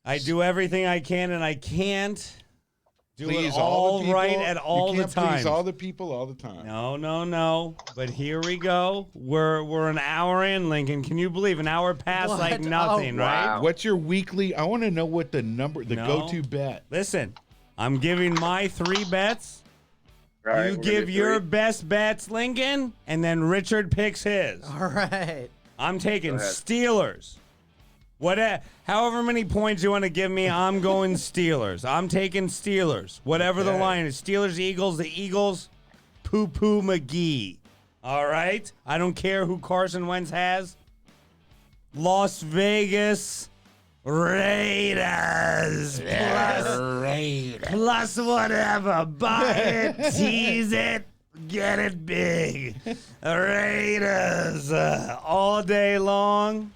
I do everything I can, and I can't do Please it all the all right people. at all You the can't time. please all the people all the time. No. But here we go. We're an hour in, Lincoln. Can you believe an hour passed What? like nothing, Oh, right? wow. What's your weekly? I want to know what the No. go-to bet. Listen, I'm giving my 3 bets. All right, You we're gonna give do your 3. best bets, Lincoln, and then Richard picks his. All right. I'm taking Go ahead. Steelers. However many points you want to give me, I'm going Steelers. I'm taking Steelers. Whatever the Okay. line is. Steelers, Eagles, the Eagles, poo-poo McGee. All right? I don't care who Carson Wentz has. Las Vegas Raiders. Plus whatever. Buy it, tease it, get it big. Raiders all day long.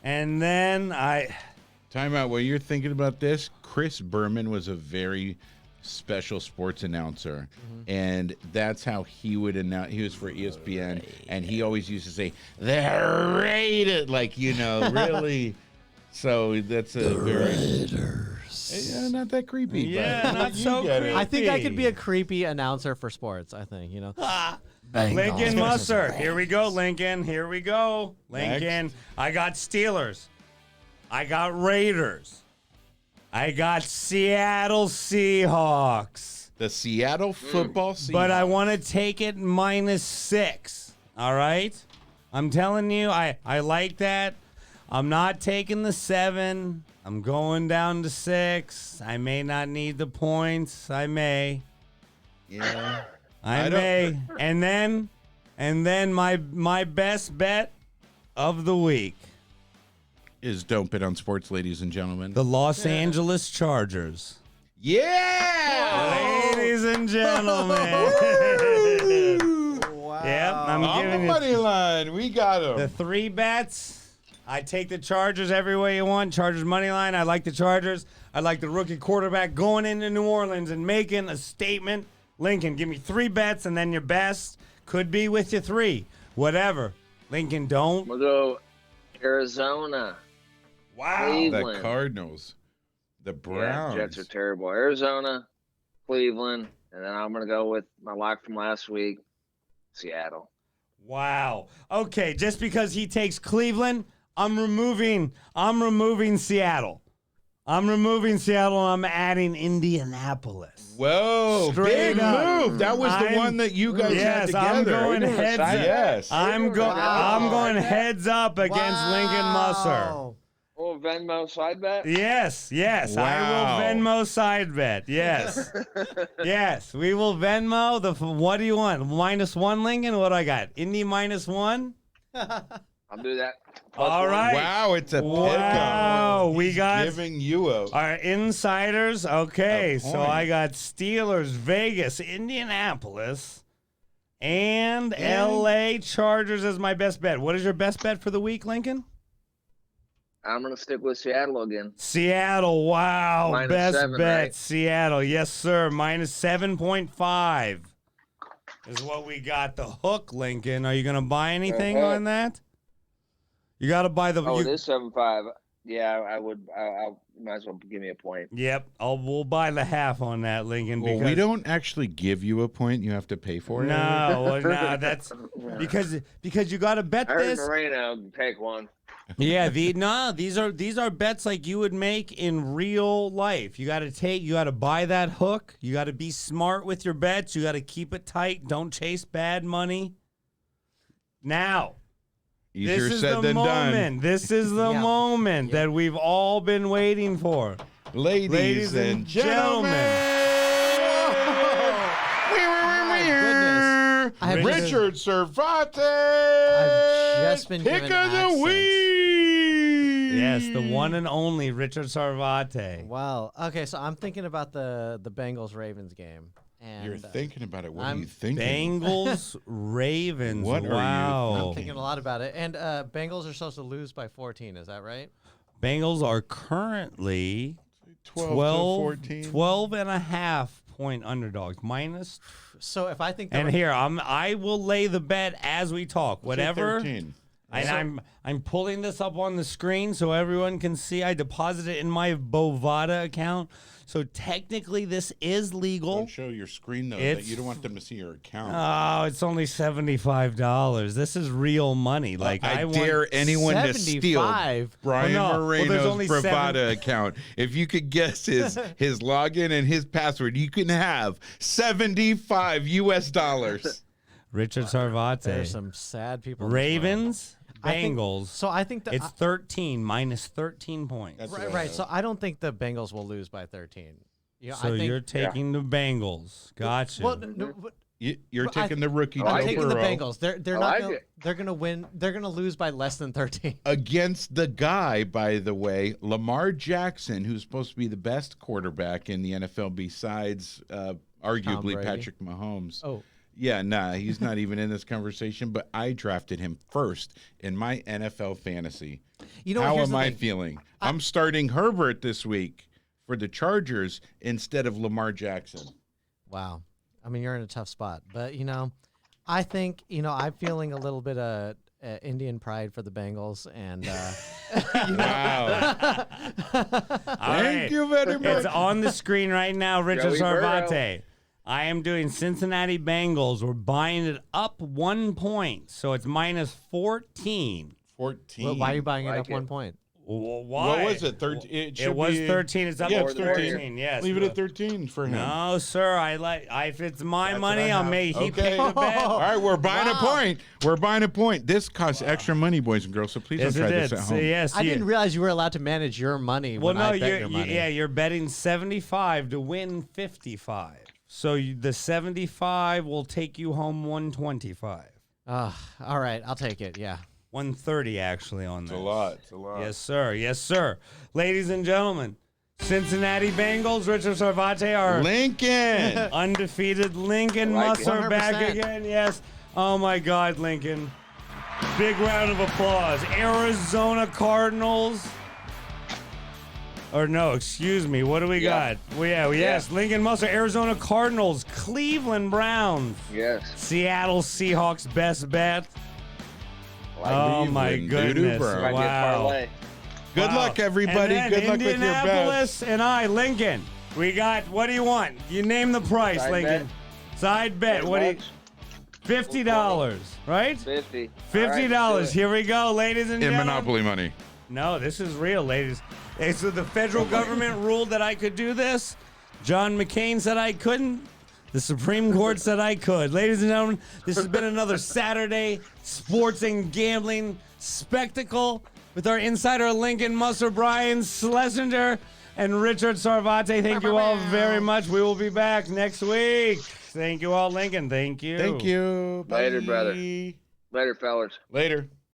And then Time out. While you're thinking about this, Chris Berman was a very special sports announcer, and that's how he would announce. He was for ESPN, and he always used to say, "They're rated," like, you know, really. So that's a Yeah, not that creepy. Yeah, but not you so get it. creepy. I think I could be a creepy announcer for sports. I think, you know. Lincoln Musser. Here we go, Lincoln. Here we go. Lincoln. I got Steelers. I got Raiders. I got Seattle Seahawks. The Seattle football season. But I want to take it -6. All right? I'm telling you, I like that. I'm not taking the 7. I'm going down to 6. I may not need the points. I may. Yeah. I I don't- may. And then my best bet of the week. Is don't bet on sports, ladies and gentlemen. The Los Angeles Chargers. Yeah! Ladies and gentlemen. Yep, I'm On the giving you money line, we got the them. 3 bets. I take the Chargers every way you want. Chargers money line. I like the Chargers. I like the rookie quarterback going into New Orleans and making a statement. Lincoln, give me 3 bets, and then your best could be with your 3. Whatever. Lincoln, don't. We'll go Arizona. Wow. The Cleveland. Cardinals. The Browns. Yeah, Jets are terrible. Arizona, Cleveland, and then I'm going to go with my lock from last week, Seattle. Wow. Okay, just because he takes Cleveland, I'm removing Seattle. I'm removing Seattle and I'm adding Indianapolis. Whoa, Straight big up. move. That was the one that you guys had Yes, I'm together. going heads up. Yes. I'm going heads up against Lincoln Musser. Oh, Venmo side bet? Yes. I Wow. will Venmo side bet. Yes. Yes, we will Venmo. What do you want? -1, Lincoln? What do I got? Indy -1? I'll do that. All right. Wow, it's a pickup. Wow, we He's got giving you a our insiders. Okay, A so point. I got Steelers, Vegas, Indianapolis, and LA Chargers as my best bet. What is your best bet for the week, Lincoln? I'm going to stick with Seattle again. Seattle, wow. Best -7, bet, right? Seattle. Yes, sir. -7.5 is what we got. The hook, Lincoln. Are you going to buy anything on that? You got to buy the... Oh, it is 7.5. Yeah, I would. I might as well give me a point. Yep. We'll buy the half on that, Lincoln. Well, we don't actually give you a point. You have to pay for it. No, that's... Because you got to bet I heard this... Moreno take one. Yeah, these are bets like you would make in real life. You got to buy that hook. You got to be smart with your bets. You got to keep it tight. Don't chase bad money. Now, Easier this is said the than moment. done. This is the moment that we've all been waiting for. Ladies and gentlemen. goodness. Richard Sarvate. I've just been Pick given of the access. week. Yes, the one and only Richard Sarvate. Wow. Okay, so I'm thinking about the Bengals-Ravens game. And You're thinking about it. What are I'm you thinking? Bengals, Ravens. What are you wow. I'm thinking a lot about it. And Bengals are supposed to lose by 14. Is that right? Bengals are currently 12 to 14. 12 and a half point underdogs minus. So if I think And here I will lay the bet as we talk. Whatever. 13. And I'm pulling this up on the screen so everyone can see. I deposited it in my Bovada account. So technically this is legal. Don't show your screen though. It's- You don't want them to see your account. Oh, it's only $75. This is real money. Like I want dare anyone to steal 75. Brian Well, no. Well, there's Moreno's only Bravada account. If you could guess his login and his password, you can have $75 US. Richard Sarvate. there's some sad people. in this world. Ravens, I think- Bengals. So I think that It's 13 minus 13 points. That's right, what I right. have. So I don't think the Bengals will lose by 13. You know, So I think, you're taking the Bengals. Gotcha. well, no, but You're But I- taking the rookie I I'm Joe taking the Burrow Bengals. They're I not. like Gonna, it. they're gonna win. They're gonna lose by less than 13. against the guy, by the way, Lamar Jackson, who's supposed to be the best quarterback in the NFL besides arguably Brady. Patrick Mahomes. Oh, Yeah, nah, he's not even in this conversation, but I drafted him first in my NFL fantasy. you know what? How Here's am the I thing. feeling? I'm starting Herbert this week for the Chargers instead of Lamar Jackson. Wow. I mean, you're in a tough spot, but I think I'm feeling a little bit of Indian pride for the Bengals, and Wow. All Thank right. you very much. It's on the screen right now, Richard Joey Burrow. Sarvate. I am doing Cincinnati Bengals. We're buying it up 1 point, so it's minus 14. 14. why are you buying it Like up 1 it. point? Why? What was it? 13. It was 13. It's up Yeah, to it's 13. Yes. Leave it at 13 for him. No, sir. If it's my That's money, what I I'll have. make he Okay. pay the bet. All right, we're buying a Wow. point. We're buying a point. This costs extra money, boys and girls, so please Yes, don't try it this did. at So, home. yes, I didn't realize you were allowed to manage your money Well, when no, I bet your money. you're betting 75 to win 55. So the 75 will take you home 125. All right, I'll take it. Yeah. 130 actually on It's that. a lot. It's a lot. Yes, sir. Yes, sir. Ladies and gentlemen, Cincinnati Bengals, Richard Sarvate, our Lincoln. undefeated Lincoln I like it. Musser back 100%. again. Yes. Oh, my God, Lincoln. Big round of applause. Arizona Cardinals. Or no, excuse me. What do we Yeah. got? Yes. Lincoln Musser, Arizona Cardinals, Cleveland Browns, Yes. Seattle Seahawks best bet. Like Oh, my Cleveland, goodness. doo-doo, bro. Might be a Wow. parlay. Good Wow. luck, everybody. And then Good luck with your bets. Indianapolis and I, Lincoln. We got, what do you want? You name the price, Side Lincoln. Side bet. How What do you, much? $50, right? 50. $50. All right, let's do it. Here we go, ladies and In gentlemen. Monopoly money. No, this is real, ladies. Hey, so the federal government ruled that I could do this. John McCain said I couldn't. The Supreme Court said I could. Ladies and gentlemen, this has been another Saturday sports and gambling spectacle with our insider Lincoln Musser, Brian Schlesinger, and Richard Sarvate. Thank you all very much. We will be back next week. Thank you all, Lincoln. Thank you. Thank you. Bye. Later, brother. Later, fellas. Later.